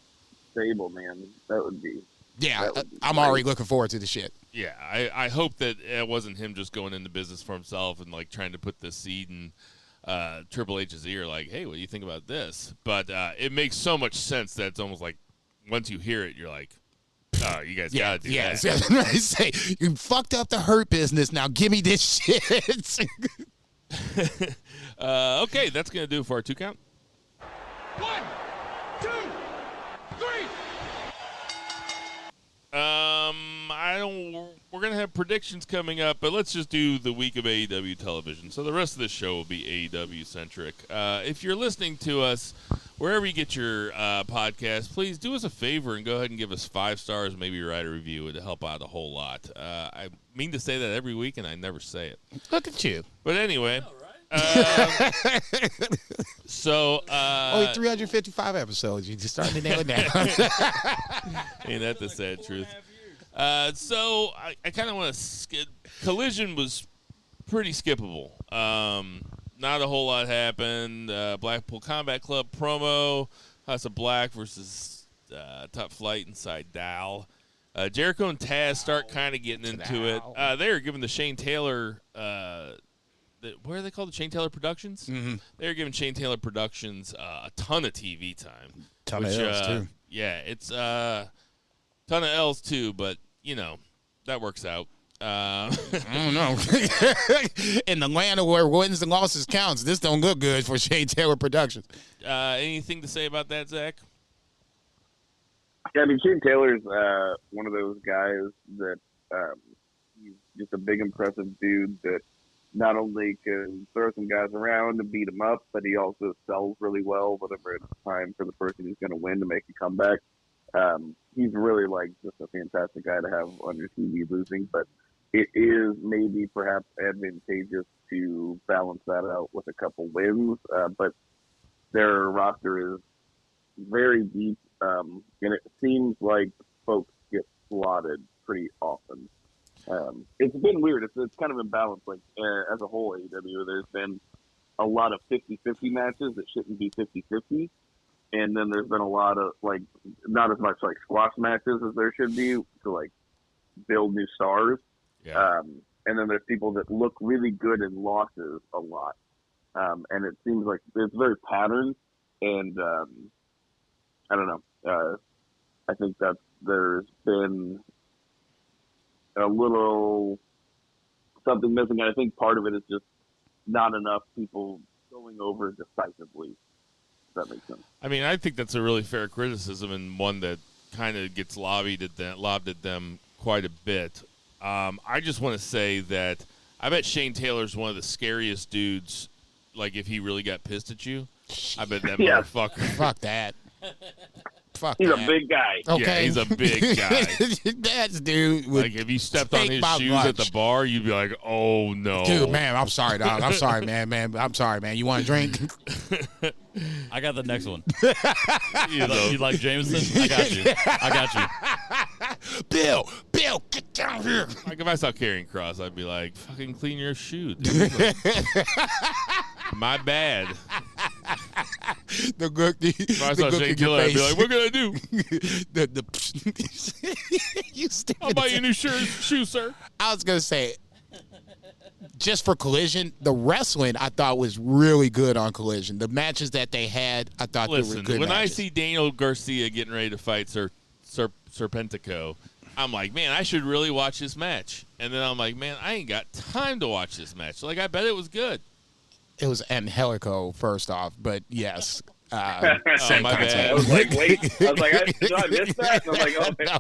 stable, man. That would be. Yeah, that would be I'm great. already looking forward to the shit. Yeah, I hope that it wasn't him just going into business for himself and like trying to put the seed in Triple H's ear, like, hey, what do you think about this? But it makes so much sense that it's almost like once you hear it, you're like, oh, you guys gotta do that. Yeah, I say, you fucked up the Hurt business. Now give me this shit. Okay, that's gonna do it for our 2 count. 1, 2, 3. We're gonna have predictions coming up, but let's just do the week of AEW television. So the rest of the show will be AEW centric. If you're listening to us wherever you get your podcast, please do us a favor and go ahead and give us 5 stars, maybe write a review. It'd help out a whole lot. I mean to say that every week, and I never say it. Look at you. But anyway. So only 355 episodes. You just starting to nail it down. Ain't that the sad truth? So I kind of want to skip. Collision was pretty skippable. Not a whole lot happened. Blackpool Combat Club promo. House of Black versus Top Flight inside Dow. Jericho and Taz start kind of getting into it. They were giving the Shane Taylor. What are they called? The Shane Taylor Productions? Mm-hmm. They're giving Shane Taylor Productions a ton of TV time. Ton of L's, too. Yeah, it's a ton of L's, too, but, that works out. I don't know. In the land where wins and losses counts, this don't look good for Shane Taylor Productions. Anything to say about that, Zach? Yeah, I mean, Shane Taylor's one of those guys that he's just a big, impressive dude that not only can throw some guys around and beat them up, but he also sells really well whenever it's time for the person who's going to win to make a comeback. He's really like just a fantastic guy to have on your TV losing, but it is maybe perhaps advantageous to balance that out with a couple wins. But their roster is very deep, and it seems like folks get slotted pretty often. It's been weird. It's kind of imbalanced. Like as a whole, AEW, there's been a lot of 50-50 matches that shouldn't be 50-50. And then there's been a lot of, like, not as much, like, squash matches as there should be to, like, build new stars. Yeah. And then there's people that look really good in losses a lot. And it seems like it's very patterned. And I don't know. I think that there's been a little something missing. And I think part of it is just not enough people going over decisively. that makes sense. I mean, I think that's a really fair criticism and one that kind of gets lobbed at them quite a bit. I just want to say that I bet Shane Taylor's one of the scariest dudes. Like, if he really got pissed at you, I bet that motherfucker. Fuck that. Fuck He's that. a big guy. Okay. Yeah, he's a big guy. That's dude. Like, if you stepped on his shoes at the bar, you'd be like, oh, no. Dude, man, I'm sorry, dog. I'm sorry, man. I'm sorry, man. You want a drink? I got the next one. You like Jameson? I got you. Bill, get down here. Like, if I saw Karrion Kross, I'd be like, fucking clean your shoe, dude. My bad. If I saw Shane Taylor, I'd be like, what can I do? You stupid. I'll buy you a new shoe, sir. I was going to say, just for Collision, the wrestling I thought was really good on Collision. The matches that they had, I thought they were good when matches. I see Daniel Garcia getting ready to fight Serpentico, I'm like, man, I should really watch this match. And then I'm like, man, I ain't got time to watch this match. Like, I bet it was good. It was Angelico, first off, but yes. Oh, my bad. I was like, wait. I was like, did I miss that? And I was like,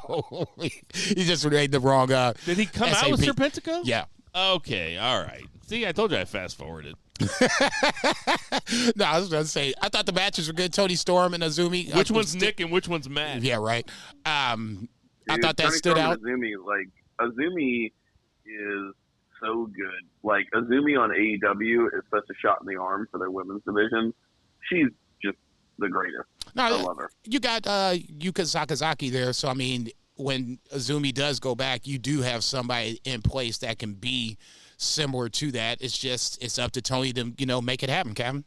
oh, No. He just made the wrong Did he come out with Serpentico? Yeah. Okay, all right. See, I told you I fast-forwarded. No, I was going to say, I thought the matches were good. Tony Storm and Azumi. Which one's Nick and which one's Matt? Yeah, right. I thought that Tony stood Storm out. and Azumi is so good. Like, Azumi on AEW is such a shot in the arm for their women's division. She's just the greatest. No, I love her. You got Yuka Sakazaki there, so I mean, when Azumi does go back, you do have somebody in place that can be similar to that. It's up to Tony to make it happen, Kevin.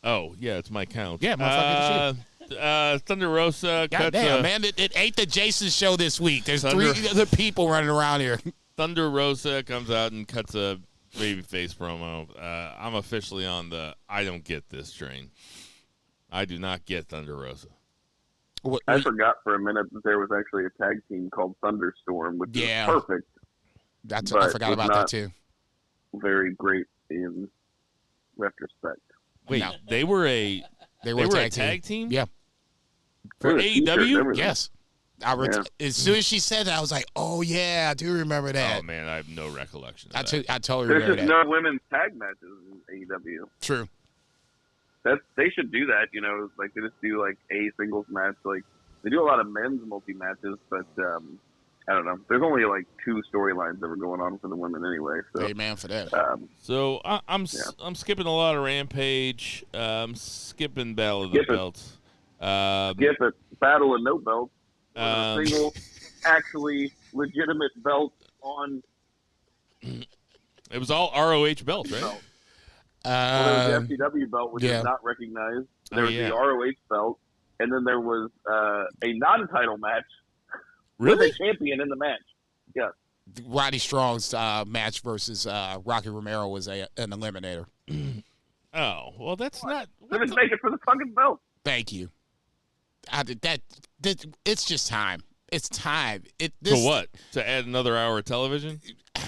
Oh yeah, it's my count. Yeah, motherfucker. Thunder Rosa. God damn, man! It ain't the Jason show this week. There's three other people running around here. Thunder Rosa comes out and cuts a babyface promo. I'm officially on the I don't get this train. I do not get Thunder Rosa. I forgot for a minute that there was actually a tag team called Thunderstorm, which is perfect. I forgot about that too. Very great in retrospect. Wait, No. they were a tag team? Yeah. For AEW? Yes. As soon as she said that, I was like, "Oh yeah, I do remember that." Oh man, I have no recollection. I totally There's remember just that. no women's tag matches in AEW. True. They should do that. Like they just do like a singles match. Like they do a lot of men's multi matches, but I don't know. There's only like 2 storylines that were going on for the women anyway. So, Amen for that. So I'm skipping a lot of Rampage. I'm skipping Battle of the Belts. Skip it. Battle of no belts. A single, actually legitimate belt on. It was all ROH belts, right? Well, there was the FTW belt, which is not recognized. There was the ROH belt, and then there was a non-title match with a champion in the match. Yes. Roddy Strong's match versus Rocky Romero was an eliminator. Oh, well, that's not. They just make it for the fucking belt. Thank you. It's just time. It's time. For what? To add another hour of television?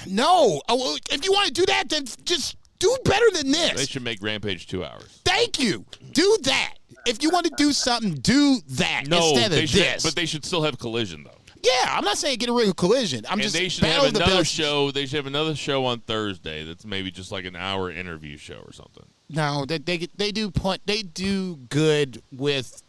No. Oh, if you want to do that, then just do better than this. They should make Rampage 2 hours. Thank you. Do that. If you want to do something, do that instead of this. But they should still have Collision, though. Yeah, I'm not saying get rid of Collision. They should have another show. They should have another show on Thursday. That's maybe just like an hour interview show or something. No, they do good with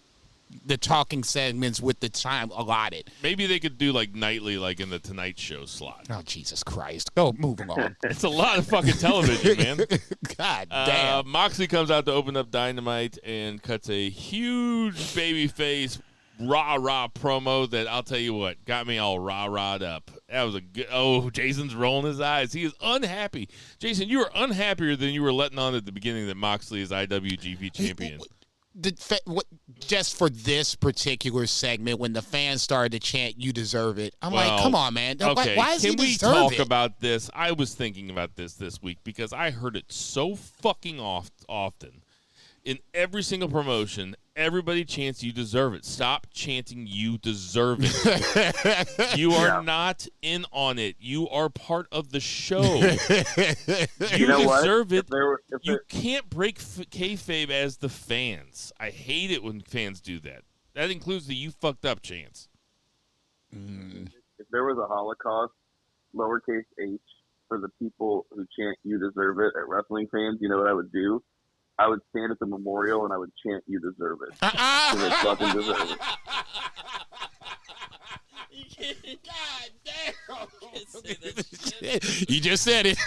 the talking segments with the time allotted. Maybe they could do like nightly, like in the Tonight Show slot. Oh, Jesus Christ. Go, moving on. It's a lot of fucking television, man. God damn. Moxley comes out to open up Dynamite and cuts a huge babyface rah-rah promo that I'll tell you what, got me all rah-rah'd up. That was a good. Oh, Jason's rolling his eyes. He is unhappy. Jason, you were unhappier than you were letting on at the beginning that Moxley is IWGP champion. Just for this particular segment, when the fans started to chant, "You deserve it," I'm like, "Come on, man! Okay, why does he deserve it?" Can we talk about this? I was thinking about this week because I heard it so fucking often. In every single promotion, everybody chants you deserve it. Stop chanting you deserve it. You are not in on it. You are part of the show. You deserve it. You can't break kayfabe as the fans. I hate it when fans do that. That includes the you fucked up chants. If there was a Holocaust, lowercase h, for the people who chant you deserve it at wrestling fans, you know what I would do? I would stand at the memorial and I would chant you deserve it. Because they fucking deserve it. God damn. You just said it.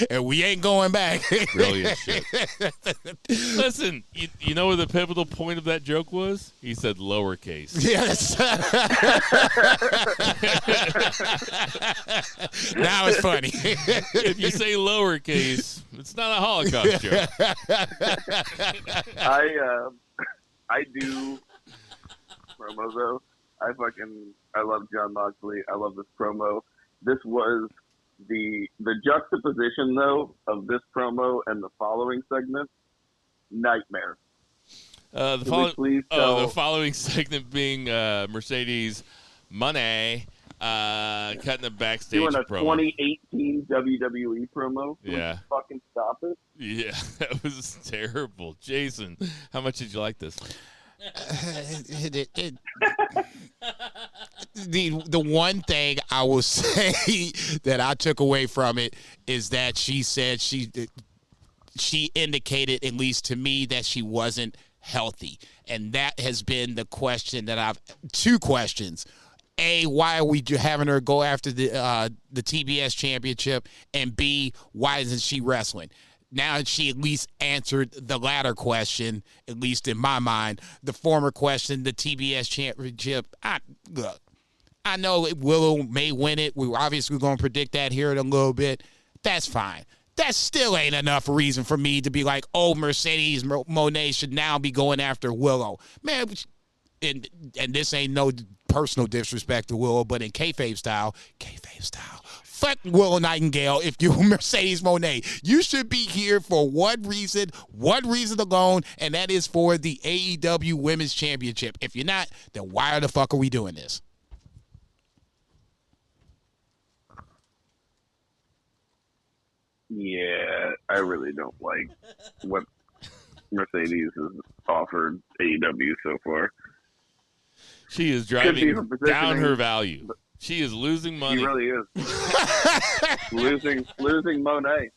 And we ain't going back. Brilliant shit. Listen, you know what the pivotal point of that joke was? He said lowercase. Yes. Now it's funny. If you say lowercase, it's not a Holocaust joke. I do promos though. I love John Moxley. I love this promo. This was the juxtaposition though of this promo and the following segment. Nightmare. The following segment being Mercedes Money cutting the backstage doing a promo. 2018 WWE promo. Yeah. Fucking stop it. Yeah, that was terrible. Jason, how much did you like this? The one thing I will say that I took away from it is that she said she indicated, at least to me, that she wasn't healthy. And that has been the question that two questions. A, why are we having her go after the TBS championship? And B, why isn't she wrestling? Now she at least answered the latter question, at least in my mind. The former question, the TBS championship, look, I know Willow may win it. We're obviously going to predict that here in a little bit. That's fine. That still ain't enough reason for me to be like, oh, Mercedes Moné should now be going after Willow. Man, and this ain't no personal disrespect to Willow, but in kayfabe style, fuck Willow Nightingale if you're Mercedes Moné. You should be here for one reason alone, and that is for the AEW Women's Championship. If you're not, then why the fuck are we doing this? Yeah, I really don't like what Mercedes has offered AEW so far. She is driving down her value. She is losing money. She really is. losing Monet.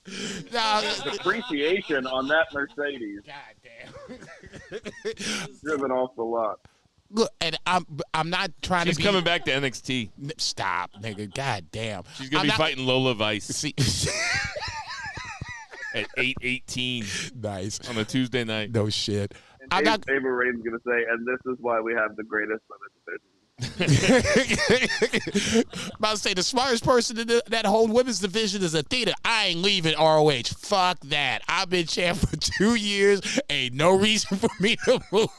Depreciation on that Mercedes. God damn. Driven off the lot. Look, and I'm not trying She's to be... coming back to NXT. Stop, nigga. God damn. She's going to be fighting Lola Vice. See... At 8:18. Nice. On a Tuesday night. No shit. And David Rain's going to say, and this is why we have the greatest women's division. About to say the smartest person in that whole women's division is Athena. I ain't leaving ROH. Fuck that. I've been champ for 2 years. Ain't no reason for me to move.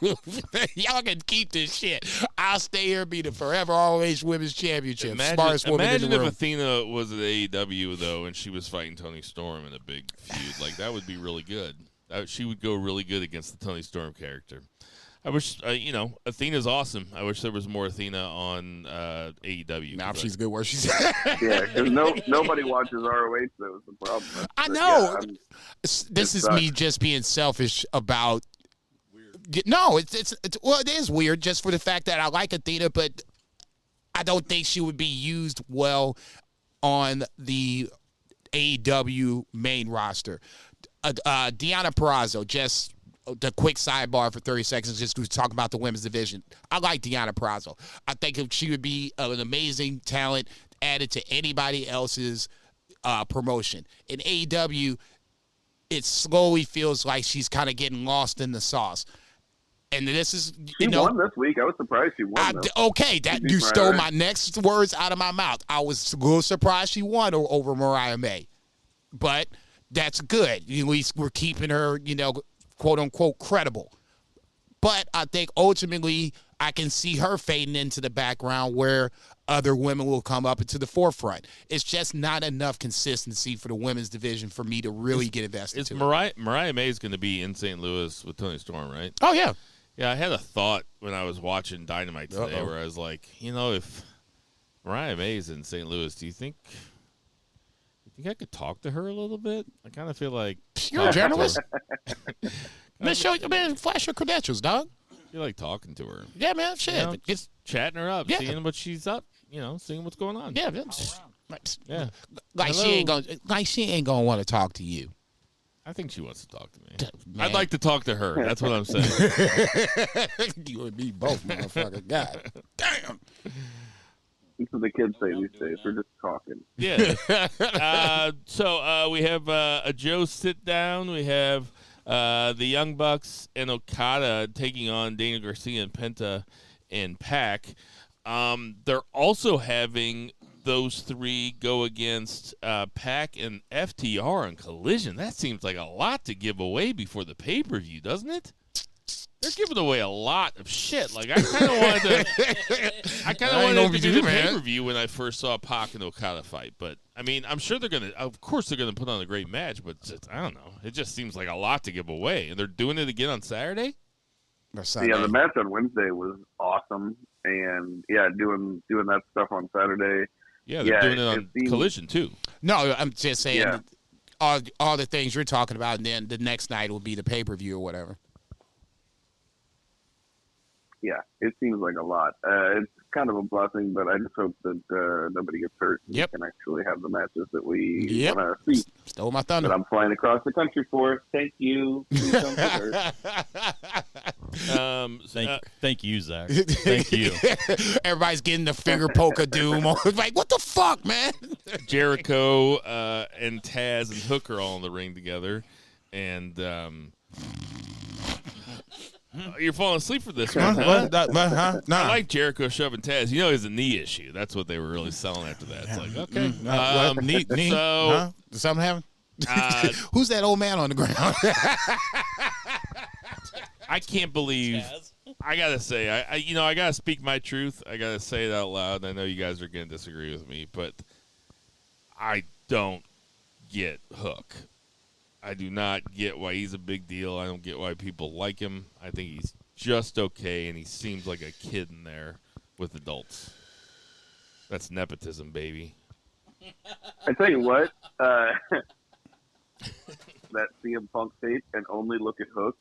Y'all can keep this shit. I'll stay here and be the forever ROH Women's Championship. Smartest woman in the room. Imagine if Athena was at AEW though, and she was fighting Toni Storm in a big feud. Like that would be really good. She would go really good against the Toni Storm character. I wish, Athena's awesome. I wish there was more Athena on AEW. Now she's good where she's at. Yeah, because nobody watches ROH, though, is the problem. I know. Yeah, this is me just being selfish about... Weird. No, it is weird just for the fact that I like Athena, but I don't think she would be used well on the AEW main roster. Deonna Purrazzo, just... the quick sidebar for 30 seconds just to talk about the women's division. I like Deonna Purrazzo. I think she would be an amazing talent added to anybody else's promotion. In AEW, it slowly feels like she's kind of getting lost in the sauce. And this is, she won this week. I was surprised she won. Okay, you stole my next words out of my mouth. I was a little surprised she won over Mariah May. But that's good. At least we're keeping her, quote unquote, credible. But I think ultimately I can see her fading into the background where other women will come up into the forefront. It's just not enough consistency for the women's division for me to really get invested. Is Mariah May is going to be in St. Louis with Tony Storm, right? Oh, yeah. Yeah, I had a thought when I was watching Dynamite today where I was like, if Mariah May's in St. Louis, do you think I could talk to her a little bit? I kind of feel like you're a journalist. Man, flash your credentials, dog. I feel like talking to her. Yeah, man, shit. Just chatting her up, seeing what she's up, seeing what's going on. Yeah, yeah. Like she ain't gonna want to talk to you. I think she wants to talk to me. Man. I'd like to talk to her. That's what I'm saying. You and me both, motherfucker. God damn. That's what the kids say these days. We're just talking. Yeah. So we have a Joe sit down. We have the Young Bucks and Okada taking on Dana Garcia and Penta and Pac. They're also having those three go against Pac and FTR on Collision. That seems like a lot to give away before the pay-per-view, doesn't it? They're giving away a lot of shit. Like, I kind of wanted to do the pay-per-view when I first saw Pac and Okada fight. But, I mean, I'm sure they're going to put on a great match, but I don't know. It just seems like a lot to give away. And they're doing it again on Saturday? Yeah, the match on Wednesday was awesome. And, yeah, doing that stuff on Saturday. Yeah, they're doing it on Collision, too. No, I'm just saying all the things you're talking about, and then the next night will be the pay-per-view or whatever. Yeah, it seems like a lot. It's kind of a blessing, but I just hope that nobody gets hurt and we can actually have the matches that we want to see. Stole my thunder. That I'm flying across the country for. Thank you. Please don't get hurt. Thank you, Zach. Thank you. Everybody's getting the finger poke of doom. Like, what the fuck, man? Jericho and Taz and Hook are all in the ring together. And you're falling asleep for this one, huh? Nah. I like Jericho shoving Taz. He has a knee issue. That's what they were really selling after that. It's like, okay. Knee? So, huh? Did something happen? Who's that old man on the ground? I can't believe. I gotta say, I gotta speak my truth. I gotta say it out loud. I know you guys are gonna disagree with me, but I don't get Hook. I do not get why he's a big deal. I don't get why people like him. I think he's just okay, and he seems like a kid in there with adults. That's nepotism, baby. I tell you what, that CM Punk tape and only look at Hook,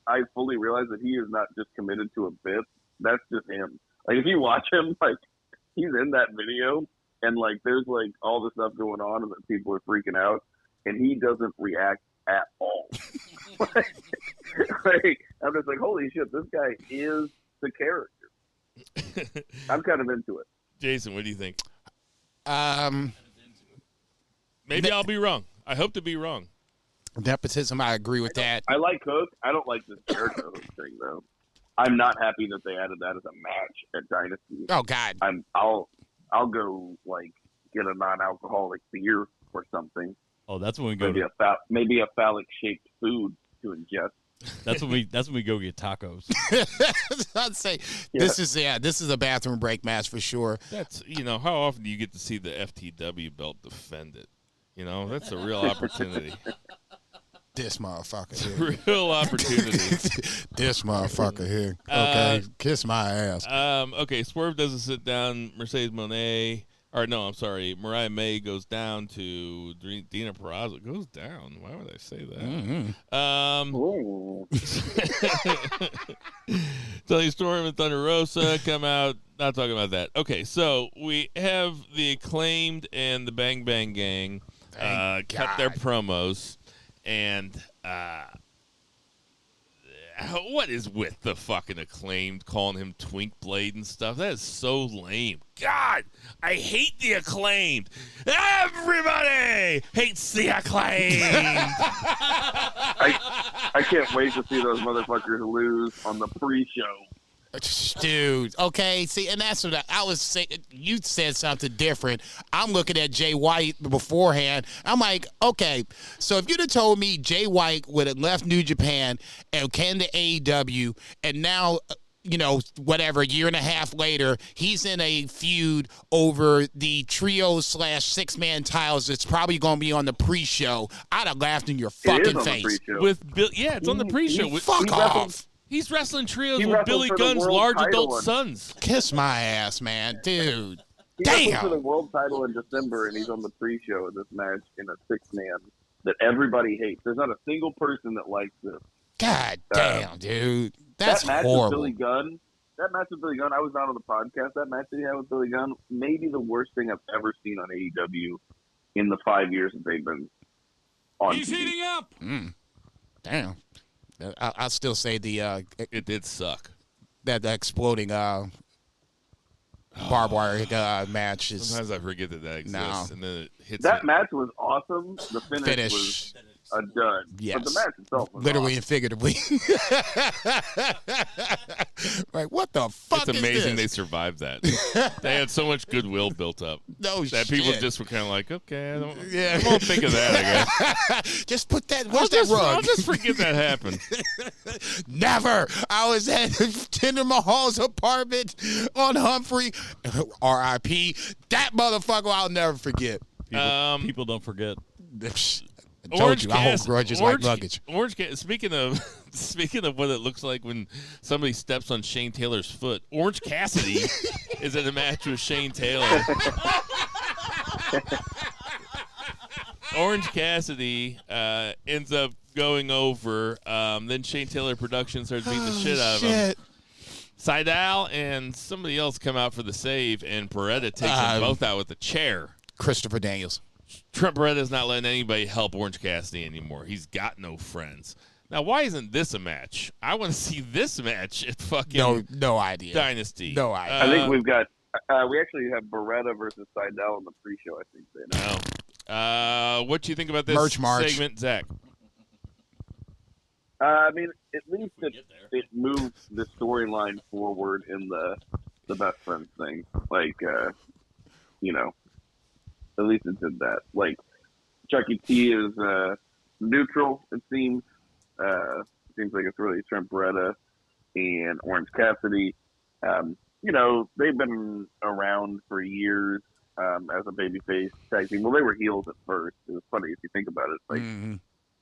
I fully realize that he is not just committed to a bit. That's just him. Like, if you watch him, like, he's in that video, and, like, there's, like, all this stuff going on, and that people are freaking out. And he doesn't react at all. like, I'm just like, holy shit, this guy is the character. I'm kind of into it. Jason, what do you think? Maybe I'll be wrong. I hope to be wrong. Nepotism, I agree with that. I like Hook. I don't like this Jericho thing, though. I'm not happy that they added that as a match at Dynasty. Oh, God. I'll go, like, get a non-alcoholic beer or something. Oh, that's when we go. Maybe a phallic-shaped food to ingest. That's when we go get tacos. I'd say this is a bathroom break match for sure. That's how often do you get to see the FTW belt defend it? That's a real opportunity. This motherfucker here. Real opportunity. This motherfucker here. Okay, kiss my ass. Okay, Swerve doesn't sit down. Mercedes Moné. Mariah May goes down to Dina Purrazzo. Goes down. Why would I say that? Tony Storm and Thunder Rosa come out. Not talking about that. Okay, so we have the Acclaimed and the Bang Bang Gang cut their promos. And what is with the fucking Acclaimed calling him Twink Blade and stuff? That is so lame. God, I hate the Acclaimed. Everybody hates the Acclaimed. I can't wait to see those motherfuckers lose on the pre-show. Dude, okay, see, and that's what I was saying. You said something different. I'm looking at Jay White beforehand. I'm like, okay, so if you'd have told me Jay White would have left New Japan and came to AEW, and now, whatever, a year and a half later, he's in a feud over the trio/6-man titles that's probably going to be on the pre-show, I'd have laughed in your fucking face. With Bill, yeah, it's on the pre-show. Fuck off. He's wrestling trios with Billy Gunn's large adult sons. Kiss my ass, man, dude. He wrestled for the world title in December, and he's on the pre-show of this match in a 6-man that everybody hates. There's not a single person that likes this. God damn, dude. That's that match horrible. With Billy Gunn, that match with Billy Gunn, I was not on the podcast. That match that he had with Billy Gunn, maybe the worst thing I've ever seen on AEW in the 5 years that they've been on. He's heating up. Damn. I'll still say it did suck. That exploding barbed wire match is. Sometimes I forget that exists, and then it hits. That match was awesome. The finish was a dud. Yes. But the match itself was literally awesome. and figuratively. Like, what the fuck It's amazing is they this? survived that. They had so much goodwill built up. No that shit. people just were kind of like, okay, I won't think of that, I guess. Just put that, where's that rug? I'll just forget that happened. Never. I was at Jinder Mahal's apartment on Humphrey. R.I.P. That motherfucker I'll never forget. People don't forget. I told you, I hold grudges like luggage. Speaking of what it looks like when somebody steps on Shane Taylor's foot, Orange Cassidy is in a match with Shane Taylor. Orange Cassidy ends up going over. Then Shane Taylor Production starts beating the shit out of him. Seidel and somebody else come out for the save, and Beretta takes them both out with a chair. Christopher Daniels. Trent Beretta's not letting anybody help Orange Cassidy anymore. He's got no friends. Now, why isn't this a match? I want to see this match at fucking no idea. Dynasty. No idea. I think we've got we actually have Beretta versus Seidel on the pre-show, I think. What do you think about this segment, Zach? I mean, at least it moved the storyline forward in the best friends thing. Like, at least it did that. Like, Chucky T is neutral, it seems. Seems like it's really Trent Beretta and Orange Cassidy. They've been around for years as a babyface tag team. Well, they were heels at first. It was funny if you think about it. Like,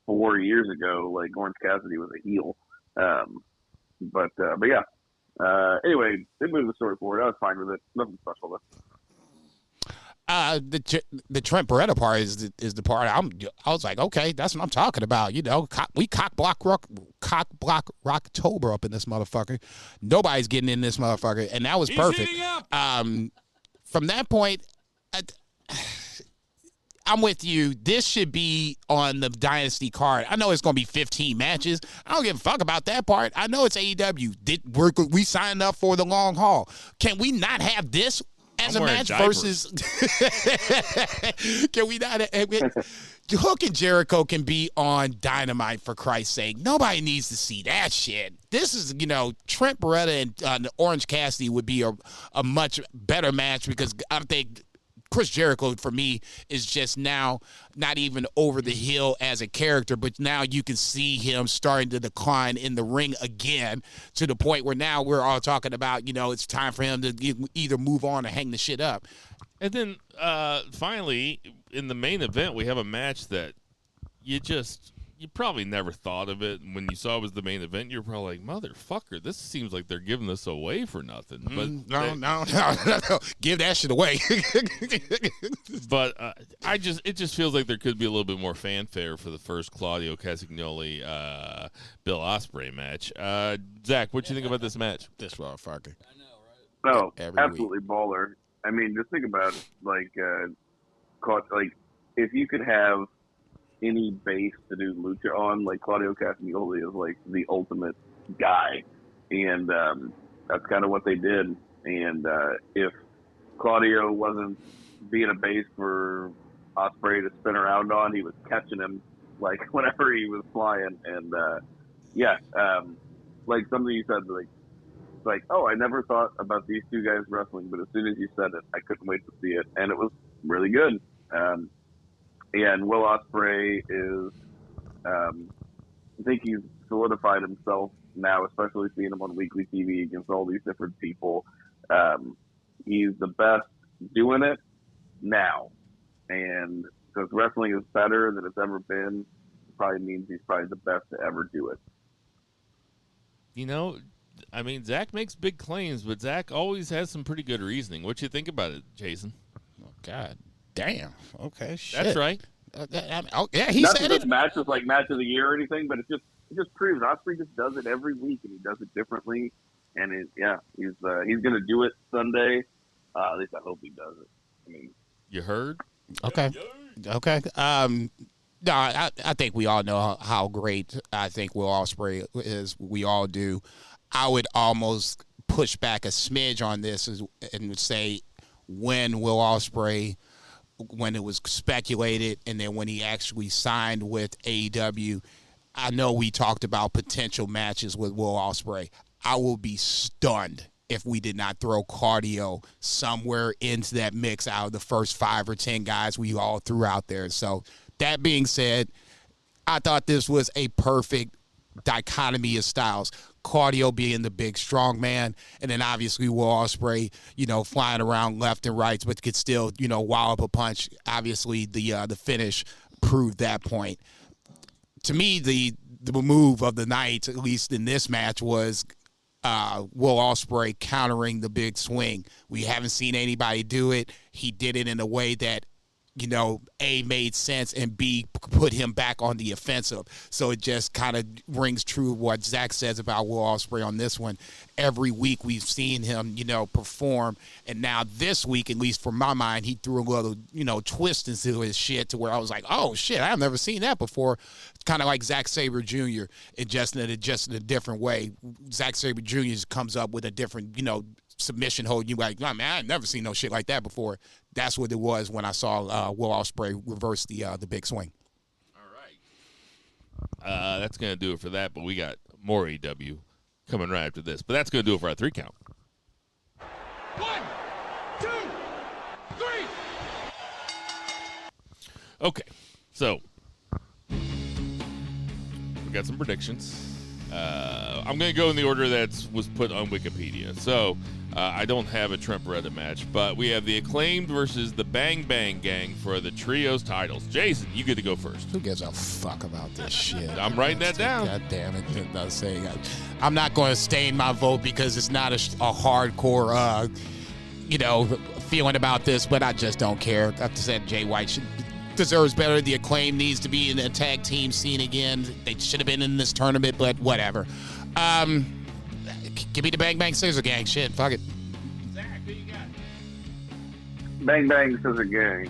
4 years ago, like, Orange Cassidy was a heel. But yeah. Anyway, they moved the story forward. I was fine with it. Nothing special though. The Trent Beretta part is the part I was like, okay, that's what I'm talking about. We cock block Rocktober up in this motherfucker. Nobody's getting in this motherfucker, and that was perfect. From that point, I'm with you. This should be on the Dynasty card. I know it's going to be 15 matches. I don't give a fuck about that part. I know it's AEW. We signed up for the long haul. Can we not have this as a match versus? Can we not? Hook and Jericho can be on Dynamite, for Christ's sake. Nobody needs to see that shit. This is, Trent Beretta and Orange Cassidy would be a much better match, because I think Chris Jericho, for me, is just now not even over the hill as a character, but now you can see him starting to decline in the ring again, to the point where now we're all talking about, it's time for him to either move on or hang the shit up. And then finally, in the main event, we have a match that you probably never thought of it. When you saw it was the main event, you're probably like, motherfucker, this seems like they're giving this away for nothing. But no. Give that shit away. But it just feels like there could be a little bit more fanfare for the first Claudio Castagnoli Bill Ospreay match. Zach, what do you think about this match? This motherfucker. I know, right? No, absolutely baller. I mean, just think about it, like if you could have any base to do lucha on, like, Claudio Castagnoli is like the ultimate guy, and that's kind of what they did. And if Claudio wasn't being a base for Ospreay to spin around on, he was catching him like whenever he was flying. And like something you said, like, it's like, oh, I never thought about these two guys wrestling, but as soon as you said it, I couldn't wait to see it, and it was really good. And Will Ospreay is, I think he's solidified himself now, especially seeing him on weekly TV against all these different people. He's the best doing it now, and because wrestling is better than it's ever been, it probably means he's probably the best to ever do it. You know, I mean, Zach makes big claims, but Zach always has some pretty good reasoning. What you think about it, Jason? Oh, God damn. Okay, shit. That's right. Yeah, he Not said that it. this match was like match of the year or anything, but it just proves Ospreay just does it every week, and he does it differently. And he's going to do it Sunday. At least I hope he does it. I mean, you heard? Okay. Okay. No, I think we all know how great I think Will Ospreay is. We all do. I would almost push back a smidge on this and say when Will Ospreay, when it was speculated and then when he actually signed with AEW, I know we talked about potential matches with Will Ospreay. I will be stunned if we did not throw cardio somewhere into that mix out of the first 5 or 10 guys we all threw out there. So that being said, I thought this was a perfect dichotomy of styles. Cardio being the big strong man, and then obviously Will Ospreay, flying around left and right, but could still, wallop a punch. Obviously the finish proved that point. To me, the move of the night, at least in this match, was Will Ospreay countering the big swing. We haven't seen anybody do it. He did it in a way that, A, made sense, and B, put him back on the offensive. So it just kind of rings true what Zach says about Will Ospreay on this one. Every week we've seen him, perform, and now this week, at least from my mind, he threw a little, twist into his shit to where I was like, oh, shit, I've never seen that before. Kind of like Zack Sabre Jr., just in a different way. Zack Sabre Jr. comes up with a different, submission hold. You like, man, I've never seen no shit like that before. That's what it was when I saw Will Ospreay reverse the big swing. All right. That's going to do it for that, but we got more AEW coming right after this. But that's going to do it for our 3 count. 1, 2, 3. Okay, so we got some predictions. I'm going to go in the order that was put on Wikipedia. So I don't have a Trent Beretta match, but we have the Acclaimed versus the Bang Bang Gang for the Trios titles. Jason, you get to go first. Who gives a fuck about this shit? I'm writing that down. God damn it. I'm not going to stain my vote because it's not a hardcore, feeling about this, but I just don't care. I said Jay White deserves better. The Acclaim needs to be in the tag team scene again. They should have been in this tournament, but whatever. Give me the Bang Bang Scissor Gang. Shit, fuck it. Zach, who you got? Bang Bang Scissor Gang.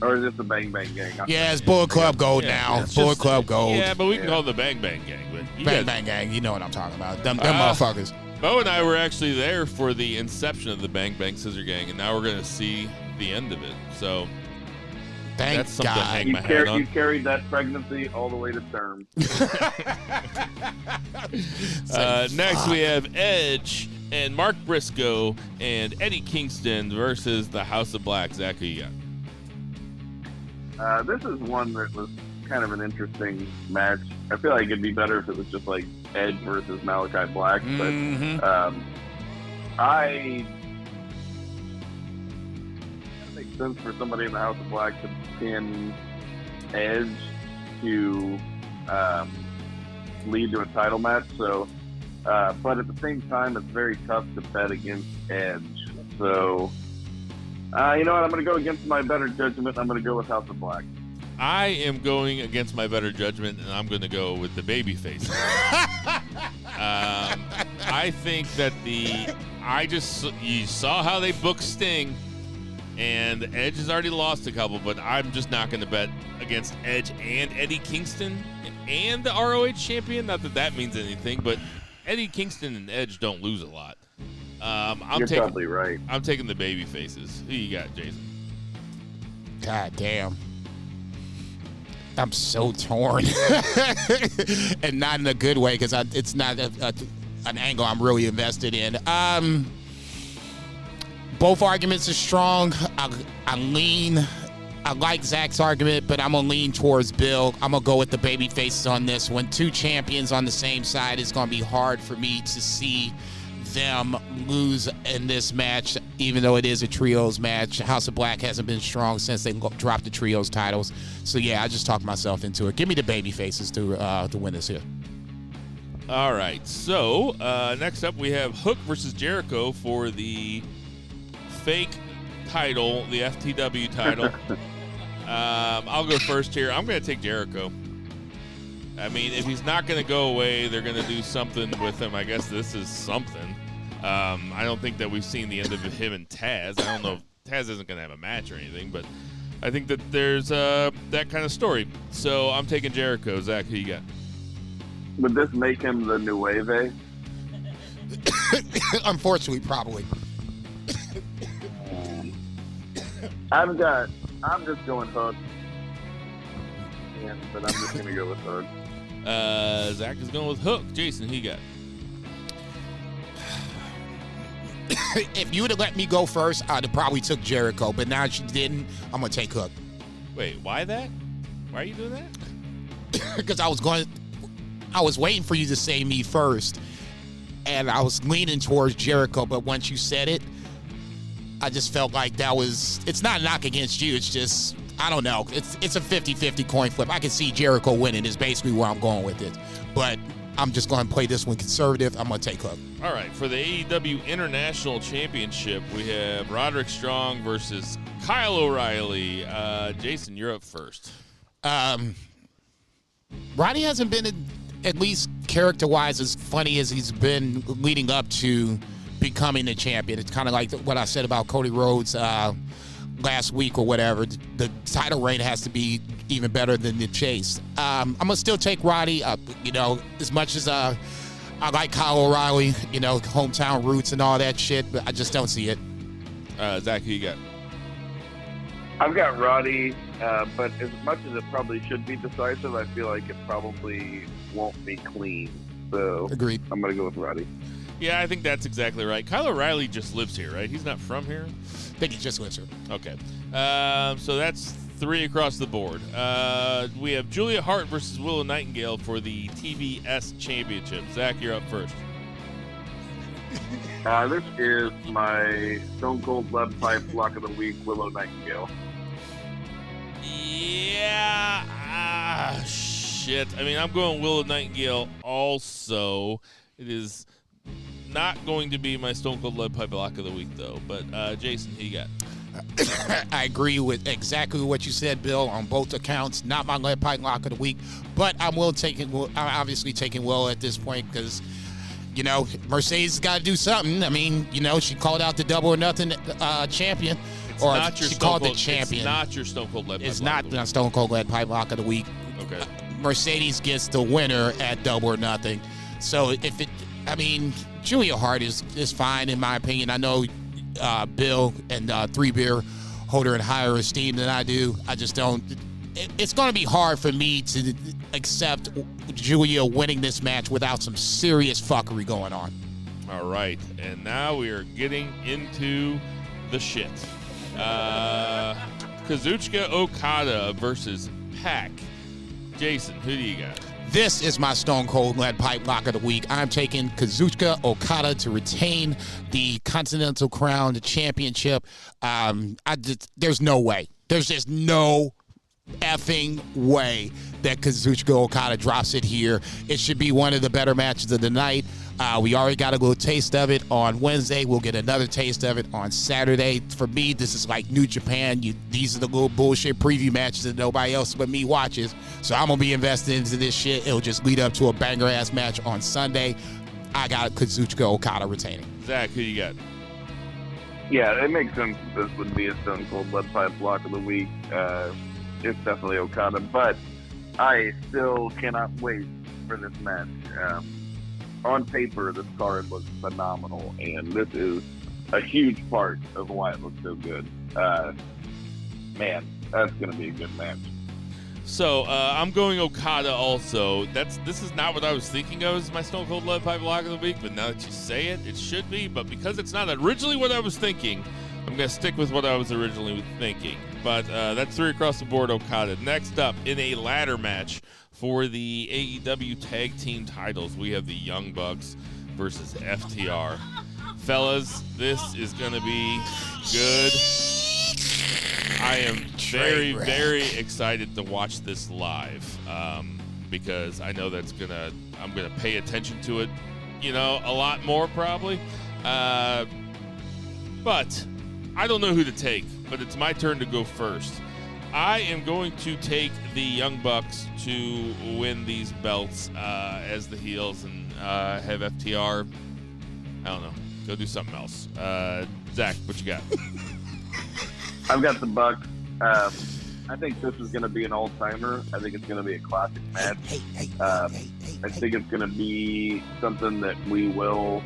Or is this the Bang Bang Gang? Yeah, it's Bullet Club Gold now. Bullet Club Gold. Yeah, but we can call it the Bang Bang Gang. But Bang Gang, you know what I'm talking about. Them motherfuckers. Bo and I were actually there for the inception of the Bang Bang Scissor Gang, and now we're going to see the end of it. So that's something to hang my hat on. You carried that pregnancy all the way to term. Next, we have Edge and Mark Briscoe and Eddie Kingston versus the House of Black. Zach, who you got? This is one that was kind of an interesting match. I feel like it'd be better if it was just like Edge versus Malachi Black, but it makes sense for somebody in the House of Black to pin Edge to lead to a title match. So, but at the same time, it's very tough to bet against Edge. So, you know what? I'm going to go against my better judgment. I'm going to go with House of Black. I am going against my better judgment, and I'm going to go with the babyface. I think that you saw how they booked Sting, and Edge has already lost a couple, but I'm just not going to bet against Edge and Eddie Kingston and the ROH champion. Not that that means anything, but Eddie Kingston and Edge don't lose a lot. You're probably right. I'm taking the baby faces. Who you got, Jason? God damn. I'm so torn. And not in a good way, because it's not an angle I'm really invested in. Both arguments are strong. I like Zach's argument, but I'm going to lean towards Bill. I'm going to go with the baby faces on this one. Two champions on the same side, it's going to be hard for me to see them lose in this match, even though it is a trios match. House of Black hasn't been strong since they dropped the trios titles. So, yeah, I just talked myself into it. Give me the baby faces to win this here. All right, so next up we have Hook versus Jericho for the fake title, the FTW title. I'll go first here. I'm going to take Jericho. I mean, if he's not going to go away, they're going to do something with him. I guess this is something. I don't think that we've seen the end of him and Taz. I don't know if Taz isn't going to have a match or anything, but I think that there's that kind of story. So I'm taking Jericho. Zach, who you got? Would this make him the Nueve? Unfortunately, probably. I'm just going Hook. Yeah, but I'm just going to go with Hook. Zach is going with Hook. Jason, who you got? If you would have let me go first, I'd have probably took Jericho. But now she didn't, I'm going to take Hook. Wait, why that? Why are you doing that? Because I was waiting for you to say me first. And I was leaning towards Jericho. But once you said it, I just felt like it's not a knock against you. It's just, I don't know. It's a 50-50 coin flip. I can see Jericho winning is basically where I'm going with it. But I'm just going to play this one conservative. I'm going to take Hook. All right, for the AEW International Championship, we have Roderick Strong versus Kyle O'Reilly. Jason, you're up first. Roddy hasn't been, at least character-wise, as funny as he's been leading up to becoming the champion. It's kind of like what I said about Cody Rhodes last week or whatever. The title reign has to be even better than the chase. I'm going to still take Roddy. As much as I like Kyle O'Reilly, hometown roots and all that shit, but I just don't see it. Zach, who you got? I've got Roddy, but as much as it probably should be decisive, I feel like it probably won't be clean. So agreed. I'm going to go with Roddy. Yeah, I think that's exactly right. Kyle O'Reilly just lives here, right? He's not from here? I think he just lives here. Okay. So that's 3 across the board. We have Julia Hart versus Willow Nightingale for the TBS Championship. Zach, you're up first. This is my Stone Cold Lead Pipe Block of the Week, Willow Nightingale. Yeah. Shit. I mean, I'm going Willow Nightingale also. It is not going to be my Stone Cold Lead Pipe Block of the Week, though. But, Jason, who you got? I agree with exactly what you said, Bill, on both accounts. Not my Lead Pipe Block of the Week, but I'm obviously taking Will at this point because, Mercedes got to do something. I mean, she called out the Double or Nothing champion. It's or not your she Stone called Cold, the champion. It's not your Stone Cold Lead Pipe It's Block not of the Week. Stone Cold Lead Pipe Block of the Week. Okay. Mercedes gets the winner at Double or Nothing. So Julia Hart is fine in my opinion. I know Bill and 3 Beer hold her in higher esteem than I do. I just don't. It's going to be hard for me to accept Julia winning this match without some serious fuckery going on. All right, and now we are getting into the shit. Kazuchika Okada versus Pac. Jason, who do you got? This is my Stone Cold Lead Pipe Block of the Week. I'm taking Kazuchika Okada to retain the Continental Crown, the championship. There's no way. There's just no effing way that Kazuchika Okada drops it here. It should be one of the better matches of the night. We already got a little taste of it on Wednesday. We'll get another taste of it on Saturday. For me, this is like New Japan. These are the little bullshit preview matches that nobody else but me watches. So I'm going to be invested into this shit. It'll just lead up to a banger-ass match on Sunday. I got Kazuchika Okada retaining. Zach, who you got? Yeah, it makes sense that this would be a Stone Cold Lead Pipe Block of the Week. It's definitely Okada, but I still cannot wait for this match. On paper, this card looks phenomenal, and this is a huge part of why it looks so good. Man, that's going to be a good match. So I'm going Okada also. This is not what I was thinking of as my Stone Cold Lead Pipe Lock of the Week, but now that you say it, it should be. But because it's not originally what I was thinking, I'm going to stick with what I was originally thinking. But that's 3 across the board, Okada. Next up, in a ladder match for the AEW Tag Team titles, we have the Young Bucks versus FTR. Fellas, this is going to be good. I am very, very excited to watch this live because I know I'm gonna pay attention to it, a lot more probably. But I don't know who to take, but it's my turn to go first. I am going to take the Young Bucks to win these belts as the heels and have FTR, I don't know, go do something else. Zach, what you got? I've got the Bucks. I think this is going to be an all-timer. I think it's going to be a classic match. I think it's going to be something that we will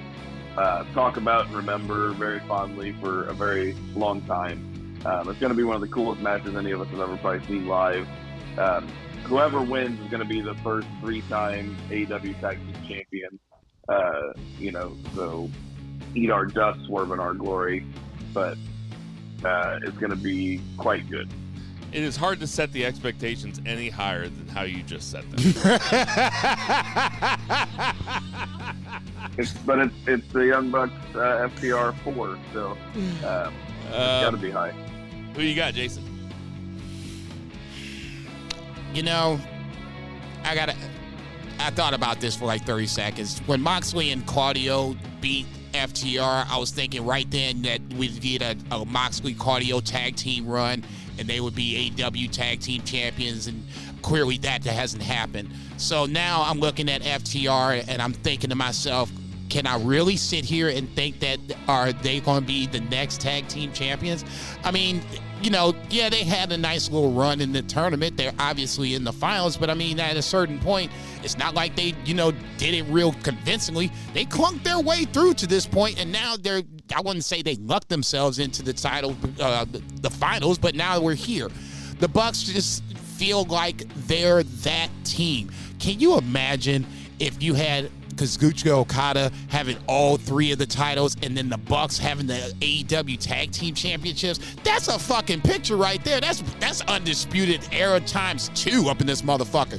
talk about and remember very fondly for a very long time. It's going to be one of the coolest matches any of us have ever probably seen live. Whoever wins is going to be the first 3-time AEW Tag Team champion. So eat our dust, swerve in our glory. But it's going to be quite good. It is hard to set the expectations any higher than how you just set them. It's the Young Bucks FTR 4, so it's got to be high. Who you got, Jason? I thought about this for like 30 seconds. When Moxley and Cardio beat FTR, I was thinking right then that we'd get a Moxley Cardio tag team run and they would be AEW tag team champions, and clearly that hasn't happened. So now I'm looking at FTR and I'm thinking to myself, can I really sit here and think that are they going to be the next tag team champions? I mean, they had a nice little run in the tournament. They're obviously in the finals, but I mean, at a certain point, it's not like they, did it real convincingly. They clunked their way through to this point, and now I wouldn't say they lucked themselves into the title, the finals, but now we're here. The Bucks just feel like they're that team. Can you imagine if you had Kazuchika Okada having all 3 of the titles and then the Bucks having the AEW Tag Team Championships? That's a fucking picture right there. That's Undisputed Era times 2 up in this motherfucker.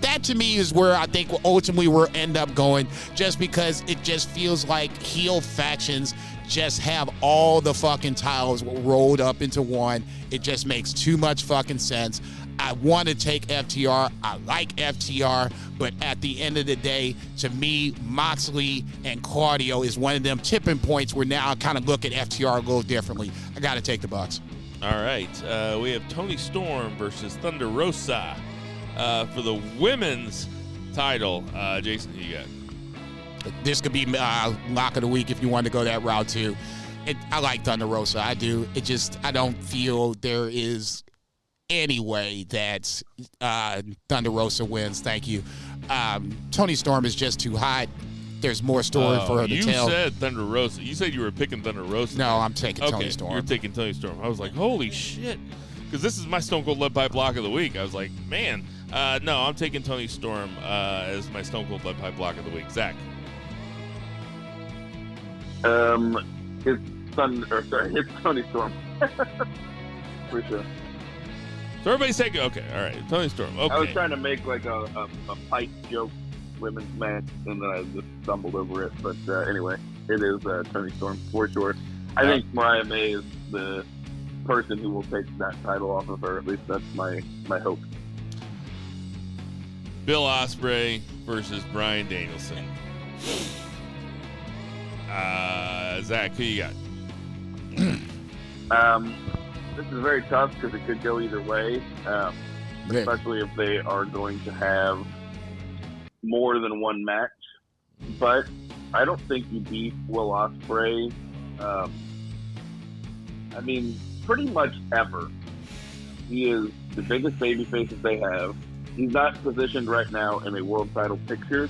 That to me is where I think ultimately we'll end up going, just because it just feels like heel factions just have all the fucking titles rolled up into one. It just makes too much fucking sense. I want to take FTR. I like FTR, but at the end of the day, to me, Moxley and Cardio is one of them tipping points where now I kind of look at FTR a little differently. I got to take the Bucks. All right. We have Toni Storm versus Thunder Rosa for the women's title. Jason, who you got? This could be lock of the week if you want to go that route too. I like Thunder Rosa. I do. I don't feel there is any way that Thunder Rosa wins. Thank you. Toni Storm is just too hot. There's more story for her to tell. You said Thunder Rosa. You said you were picking Thunder Rosa. No, I'm taking Toni Storm. You're taking Toni Storm. I was like, holy shit. Because this is my Stone Cold Lead Pipe Block of the Week. I was like, man. No, I'm taking Toni Storm as my Stone Cold Lead Pipe Block of the Week. Zach. It's Toni Storm. For sure. So everybody's taking, okay, all right, Toni Storm. Okay. I was trying to make like a pipe joke women's match, and then I just stumbled over it. But anyway, it is Toni Storm for sure. I think Mariah May is the person who will take that title off of her. At least that's my hope. Bill Ospreay versus Bryan Danielson. Zach, who you got? This is very tough because it could go either way, especially if they are going to have more than one match. But I don't think you beat Will Ospreay. Pretty much ever. He is the biggest babyface that they have. He's not positioned right now in a world title picture.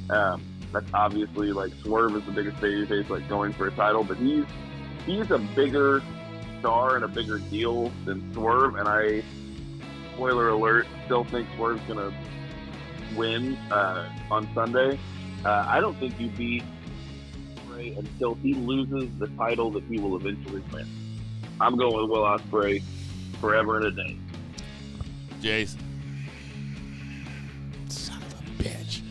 That's obviously like Swerve is the biggest babyface, like going for a title, but he's a bigger star and a bigger deal than Swerve. And spoiler alert, still think Swerve's going to win on Sunday. I don't think you beat Ospreay until he loses the title that he will eventually win. I'm going with Will Ospreay forever and a day. Jason. Son of a bitch.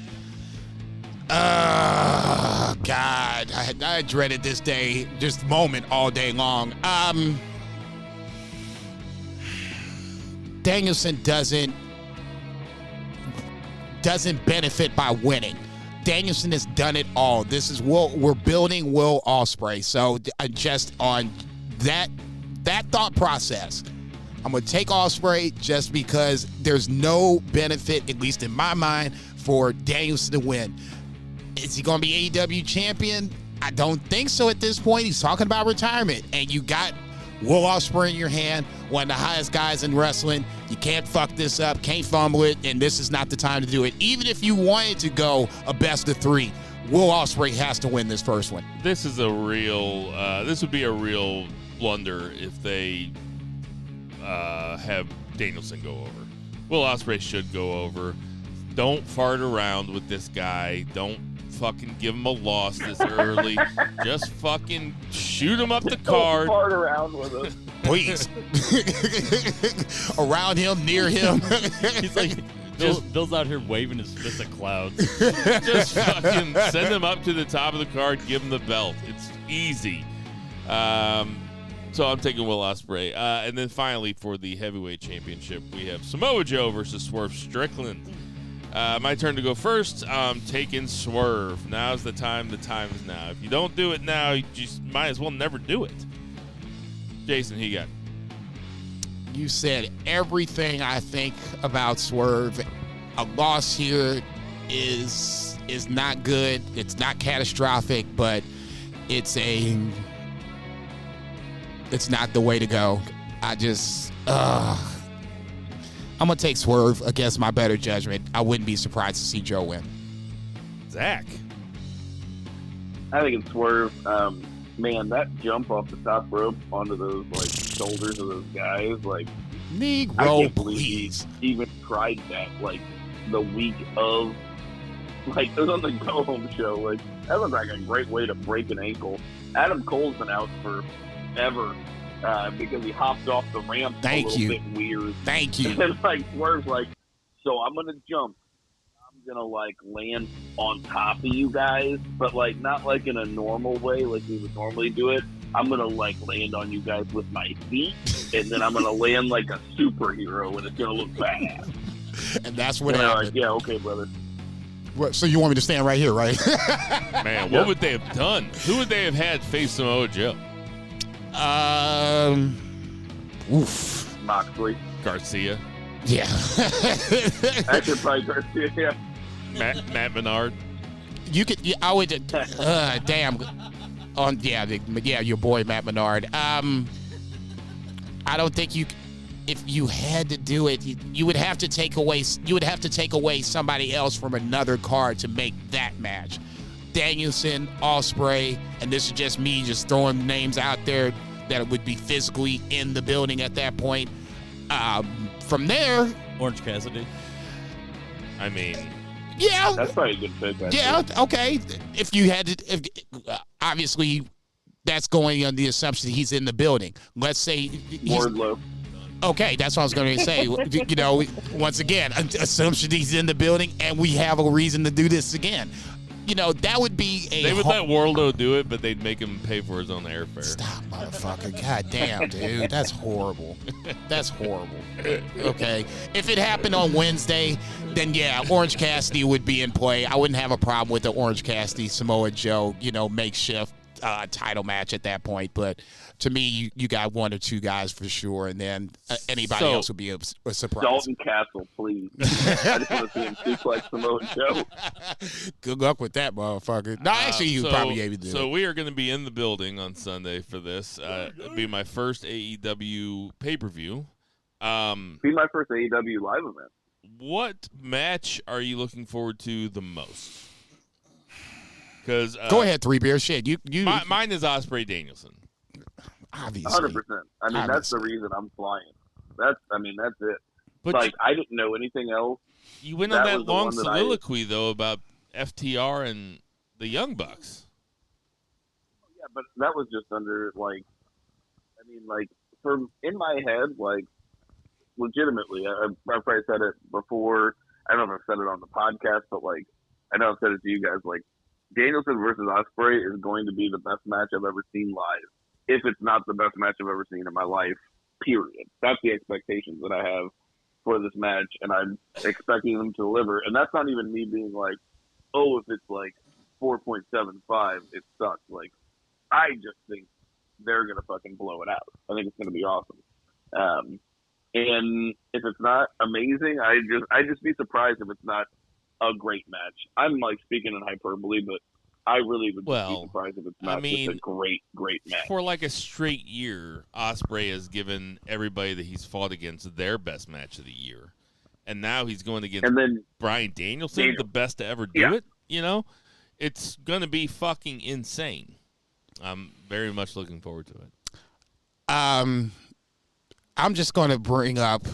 God, I dreaded this day, this moment all day long. Danielson doesn't benefit by winning. Danielson has done it all. This is we're building Will Ospreay. So just on that thought process, I'm going to take Ospreay just because there's no benefit, at least in my mind, for Danielson to win. Is he going to be AEW champion? I don't think so at this point. He's talking about retirement, and you got Will Ospreay in your hand, one of the highest guys in wrestling. You can't fuck this up, can't fumble it, and this is not the time to do it. Even if you wanted to go a best of three, Will Ospreay has to win this first one. This is a real. This would be a real blunder if they have Danielson go over. Will Ospreay should go over. Don't fart around with this guy. Don't fucking give him a loss this early. Just fucking shoot him up the card. Don't fart around with him. Please. Around him, near him. He's like, Bill's out here waving his fist at clouds. Just fucking send him up to the top of the card, give him the belt. It's easy. So I'm taking Will Ospreay. And then finally for the heavyweight championship, we have Samoa Joe versus Swerve Strickland. My turn to go first. I'm taking Swerve. Now's the time. The time is now. If you don't do it now, you just might as well never do it. Jason, who you got? You said everything I think about Swerve. A loss here is not good. It's not catastrophic, but it's not the way to go. I'm going to take Swerve against my better judgment. I wouldn't be surprised to see Joe win. Zach. I think it's Swerve. Man, that jump off the top rope onto those shoulders of those guys, I Negro, can't believe please. he even tried that the week of, it was on the Go Home show. That looked like a great way to break an ankle. Adam Cole's been out forever because he hopped off the ramp a little bit weird. Thank you. And Swerve's so I'm gonna jump. I'm gonna land on top of you guys, but not in a normal way like we would normally do it. I'm gonna land on you guys with my feet, and then I'm gonna land like a superhero, and it's gonna look bad. And that's what happened. Yeah, okay, brother. What, so you want me to stand right here, right? Man, what would they have done? Who would they have had face Samoa Joe? Moxley. Garcia. Yeah. Actually, probably Garcia, yeah. Matt Menard. You could. I would. Damn. Your boy Matt Menard. I don't think you. If you had to do it, you would have to take away. You would have to take away somebody else from another card to make that match. Danielson, Ospreay, and this is just me just throwing names out there that would be physically in the building at that point. From there, Orange Cassidy. I mean, yeah, that's probably a good pick. Yeah, okay. If you had to, obviously, that's going on the assumption that he's in the building. Let's say Wardlow. Okay, that's what I was going to say. Once again, assumption he's in the building, and we have a reason to do this again. That would be a... They would let Wardlow do it, but they'd make him pay for his own airfare. Stop, motherfucker. God damn, dude. That's horrible. That's horrible. Okay. If it happened on Wednesday, then yeah, Orange Cassidy would be in play. I wouldn't have a problem with the Orange Cassidy, Samoa Joe, makeshift title match at that point. But to me, you got one or two guys for sure, and then anybody else would be a surprise. Dalton Castle, please. I just want to see him suplex Samoa Joe. Good luck with that, motherfucker. No, actually, you probably able to do it. So we are going to be in the building on Sunday for this. It'll be my first AEW pay-per-view. Be my first AEW live event. What match are you looking forward to the most? Because go ahead, Three Beer. Shit, you. Mine is Ospreay Danielson. Obviously, 100%. That's the reason I'm flying. That's it. But like, I didn't know anything else. you went on That that was the long one that soliloquy, though, about FTR and the Young Bucks. Yeah, but that was just under, like, I mean, like, in my head, like, legitimately, I've probably said it before. I don't know if I've said it on the podcast, but, like, I know I've said it to you guys. Like, Danielson versus Ospreay is going to be the best match I've ever seen live. If it's not the best match I've ever seen in my life, period. That's the expectations that I have for this match, and I'm expecting them to deliver. And that's not even me being like, oh, if it's like 4.75, it sucks. Like, I just think they're going to fucking blow it out. I think it's going to be awesome. And if it's not amazing, I'd just be surprised if it's not a great match. I'm like speaking in hyperbole, but I really would be surprised if it's not just a great match. For like a straight year, Ospreay has given everybody that he's fought against their best match of the year. And now he's going against Bryan Danielson, the best to ever do it. You know, it's going to be fucking insane. I'm very much looking forward to it. I'm just going to bring up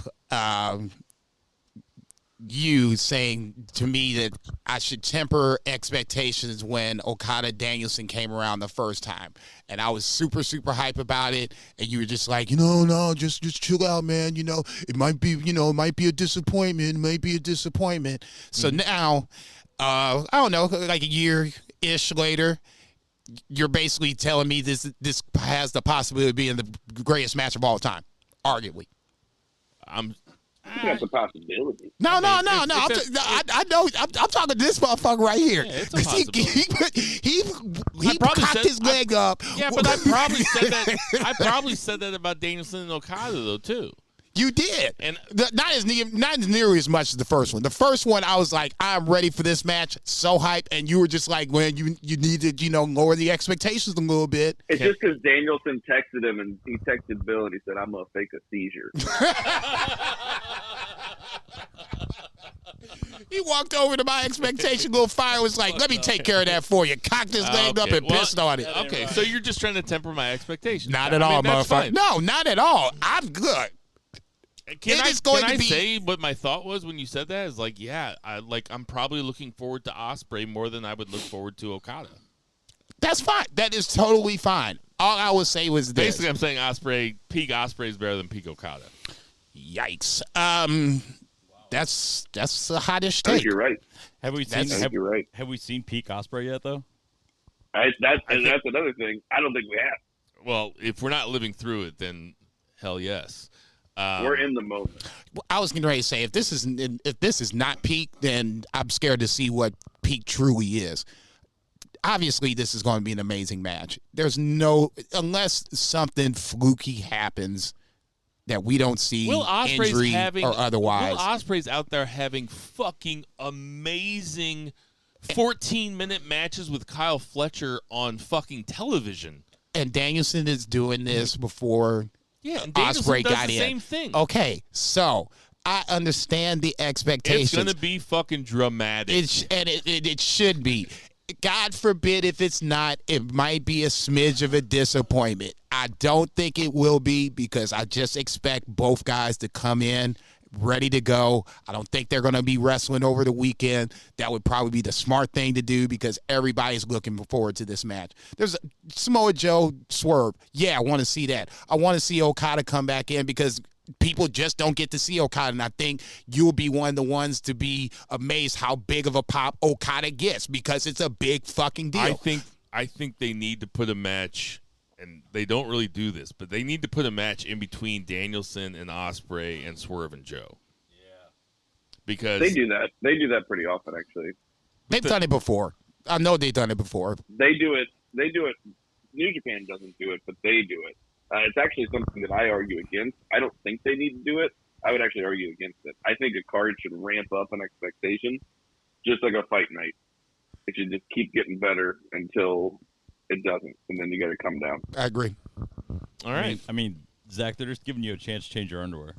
you saying to me that I should temper expectations when Okada Danielson came around the first time. And I was super, super hype about it. And you were just like, no, just chill out, man. It might be, it might be a disappointment. It might be a disappointment. So now, I don't know, like a year-ish later, you're basically telling me this has the possibility of being the greatest match of all time, arguably. That's a possibility. No. I know. I'm talking to this motherfucker right here. Yeah, it's a possibility. He cocked his leg up. Yeah, but I probably said that about Danielson and Okada though too. You did, and not as nearly as much as the first one. The first one, I was like, I'm ready for this match, so hype, and you were just like, well, you need to lower the expectations a little bit. It's just because Danielson texted him, and he texted Bill, and he said, "I'm gonna fake a seizure." He walked over to my expectation, little fire was like, let me take care of that for you. Cocked his leg up and pissed on it. Okay, so you're just trying to temper my expectations. Not at all, motherfucker. No, not at all. I'm good. Can I say what my thought was when you said that? Is like, yeah, I'm probably looking forward to Ospreay more than I would look forward to Okada. That's fine. That is totally fine. All I would say was this. Basically, I'm saying peak Ospreay is better than peak Okada. Yikes. That's the hottest take. I think you're right. Have we seen peak Ospreay yet, though? That's another thing. I don't think we have. Well, if we're not living through it, then hell yes. We're in the moment. I was getting ready to say, if this is not peak, then I'm scared to see what peak truly is. Obviously, this is going to be an amazing match. Unless something fluky happens that we don't see, injury or otherwise. Will Ospreay's out there having fucking amazing 14-minute matches with Kyle Fletcher on fucking television. And Danielson is doing this before and Ospreay does got the in. Same thing. Okay, so I understand the expectations. It's going to be fucking dramatic. It should be. God forbid if it's not, it might be a smidge of a disappointment. I don't think it will be because I just expect both guys to come in ready to go. I don't think they're going to be wrestling over the weekend. That would probably be the smart thing to do because everybody's looking forward to this match. There's Samoa Joe swerve. Yeah, I want to see that. I want to see Okada come back in because people just don't get to see Okada, and I think you'll be one of the ones to be amazed how big of a pop Okada gets because it's a big fucking deal. I think they need to put a match, and they don't really do this, but they need to put a match in between Danielson and Ospreay and Swerve and Joe. Yeah. Because they do that. They do that pretty often, actually. They've done it before. I know they've done it before. They do it. New Japan doesn't do it, but they do it. It's actually something that I argue against. I don't think they need to do it. I would actually argue against it. I think a card should ramp up an expectation, just like a fight night. It should just keep getting better until it doesn't, and then you got to come down. I agree. All right. I mean, Zach, they're just giving you a chance to change your underwear.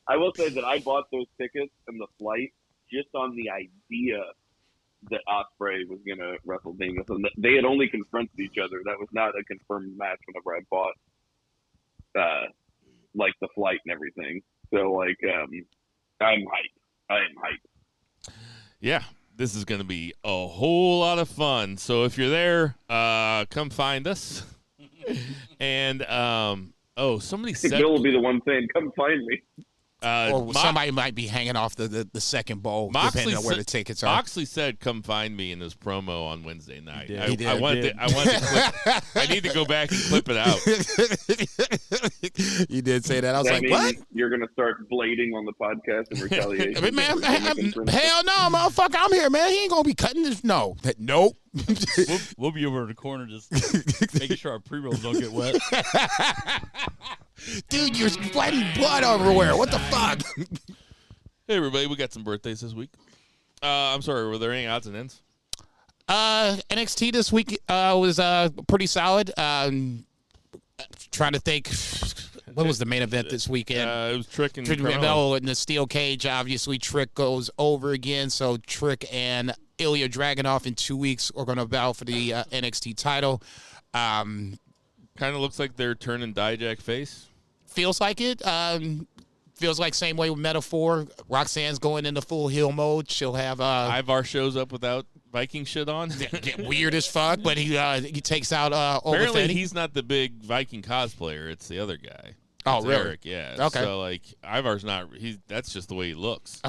I will say that I bought those tickets and the flight just on the idea that Ospreay was going to wrestle Danielson. They had only confronted each other. That was not a confirmed match whenever I bought like the flight and everything. So like, I'm hyped. I am hyped. Yeah, this is going to be a whole lot of fun. So if you're there, come find us. And somebody said Bill will be the one saying, "Come find me." Or somebody might be hanging off the second bowl, depending on where the tickets are. Moxley said, "Come find me" in his promo on Wednesday night. He did. I wanted to clip. I need to go back and clip it out. You did say that. I was like, "What?" You're gonna start blading on the podcast in retaliation? I mean, man, hell no, motherfucker! I'm here, man. He ain't gonna be cutting this. No, nope. We'll be over in the corner just making sure our pre-rolls don't get wet. Dude, you're sweating blood everywhere. What the fuck? Hey, everybody, we got some birthdays this week. I'm sorry, were there any odds and ends? NXT this week was pretty solid. Trying to think, what was the main event this weekend? It was Trick and Carmelo in the steel cage. Obviously, Trick goes over again, so Trick and Ilya Dragunov in 2 weeks are going to battle for the NXT title. Kind of looks like they're turning Dijak face. Feels like it. Feels like same way with Metaphor. Roxanne's going into full heel mode. She'll have Ivar shows up without Viking shit on. Get weird as fuck, but he takes out Apparently Olafetti. he's not the big Viking cosplayer. It's the other guy. Oh, It's really? Eric, yeah. Okay. So like Ivar's not. That's just the way he looks.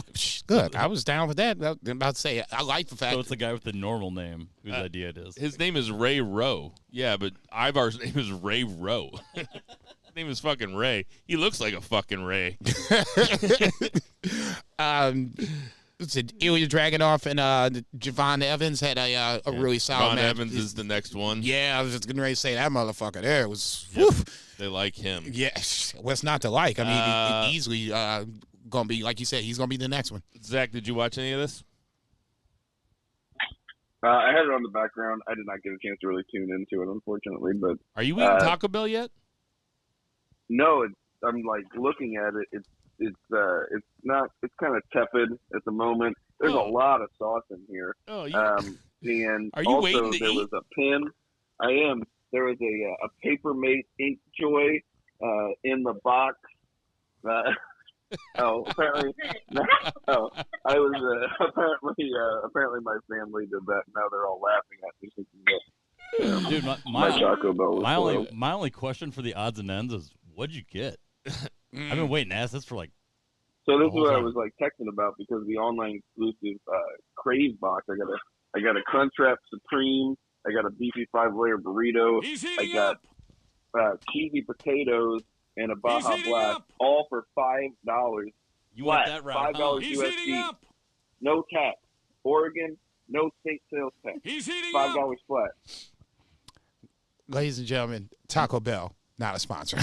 Good. I was down with that. I'm about to say I like the fact. So it's the guy with the normal name whose idea it is. His name is Ray Rowe. Yeah, but Ivar's name is Ray Rowe. His name is fucking Ray. He looks like a fucking Ray. Ilya Dragunov and Javon Evans had a really solid match. Evans is the next one. Yeah, I was just getting ready to say that motherfucker there was. Yep. They like him. Yeah, what's not to like? I mean, easily gonna be like you said. He's gonna be the next one. Zach, did you watch any of this? I had it on the background. I did not get a chance to really tune into it, unfortunately. But are you eating Taco Bell yet? No, I'm like looking at it. It's not. It's kind of tepid at the moment. There's a lot of sauce in here. Oh, and are you also waiting to there eat? was a pin. I am. There was a Papermate Ink Joy in the box. Apparently, no. I was apparently my family did that. Now they're all laughing at me. Dude, my Taco Bell was my only question for the odds and ends is, what'd you get? I've been waiting to ask this for like. So this is what I was like texting about because the online exclusive Crave box. I got a Crunchwrap Supreme. I got a beefy 5-layer burrito. I got cheesy potatoes and a Baja Blast, all for $5. You want that route? $5 USD. No tax. Oregon, no state sales tax. $5 flat. Ladies and gentlemen, Taco Bell, not a sponsor.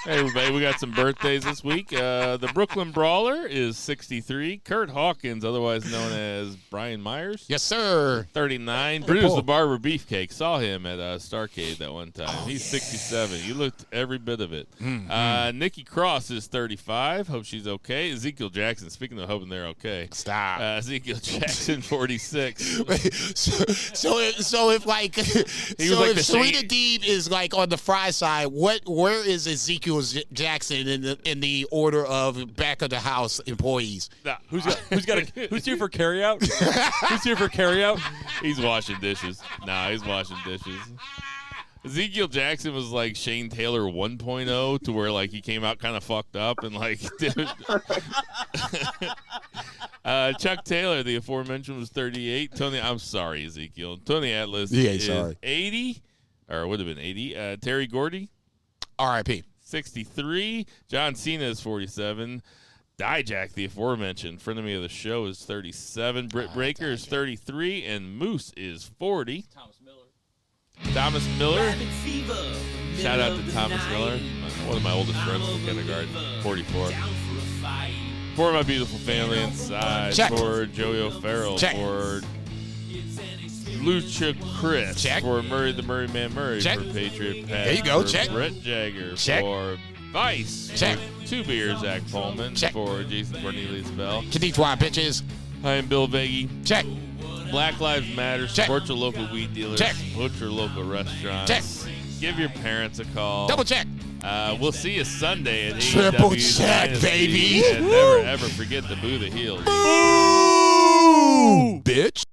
Hey, everybody, we got some birthdays this week. The Brooklyn Brawler is 63. Kurt Hawkins, otherwise known as Brian Myers. Yes, sir. 39. Bruce the Barber Beefcake. Saw him at Starcade that one time. He's 67. You looked every bit of it. Nikki Cross is 35. Hope she's okay. Ezekiel Jackson, speaking of hoping they're okay. Stop. Ezekiel Jackson, 46. So if like, if Serena Deeb is like on the fry side, where is Ezekiel Jackson in the order of back of the house employees? Nah, who's here for carryout? Who's here for carryout? He's washing dishes. Nah, he's washing dishes. Ezekiel Jackson was like Shane Taylor 1.0 to where like he came out kind of fucked up and like Chuck Taylor, the aforementioned, was 38. I'm sorry, Ezekiel. Tony Atlas is 80, or would have been 80. Terry Gordy, R.I.P. 63. John Cena is 47. Dijak, the aforementioned friend of me of the show, is 37. Britt Breaker is 33, and Moose is 40. Thomas Miller. Shout out to Thomas Miller, one of my oldest friends from kindergarten, 44. For my beautiful family inside. Check. For Joey O'Farrell. Check. For Lucha Chris. Check. For Murray the Murray Man Murray. Check. For Patriot Pat. There you go. For Check. Brett Jagger. Check. For Vice. Check. For 2 Beers, Zach Pullman. Check. For Jason Cornelius Bell. Khadijah, bitches. I am Bill Veggie. Check. Black Lives Matter. Check. Support your local weed dealers. Check. Support your local restaurants. Check. Give your parents a call. Double check. We'll see you Sunday at Triple AEW check, Dynasty, baby. And never, ever forget to boo the heels. Ooh, bitch.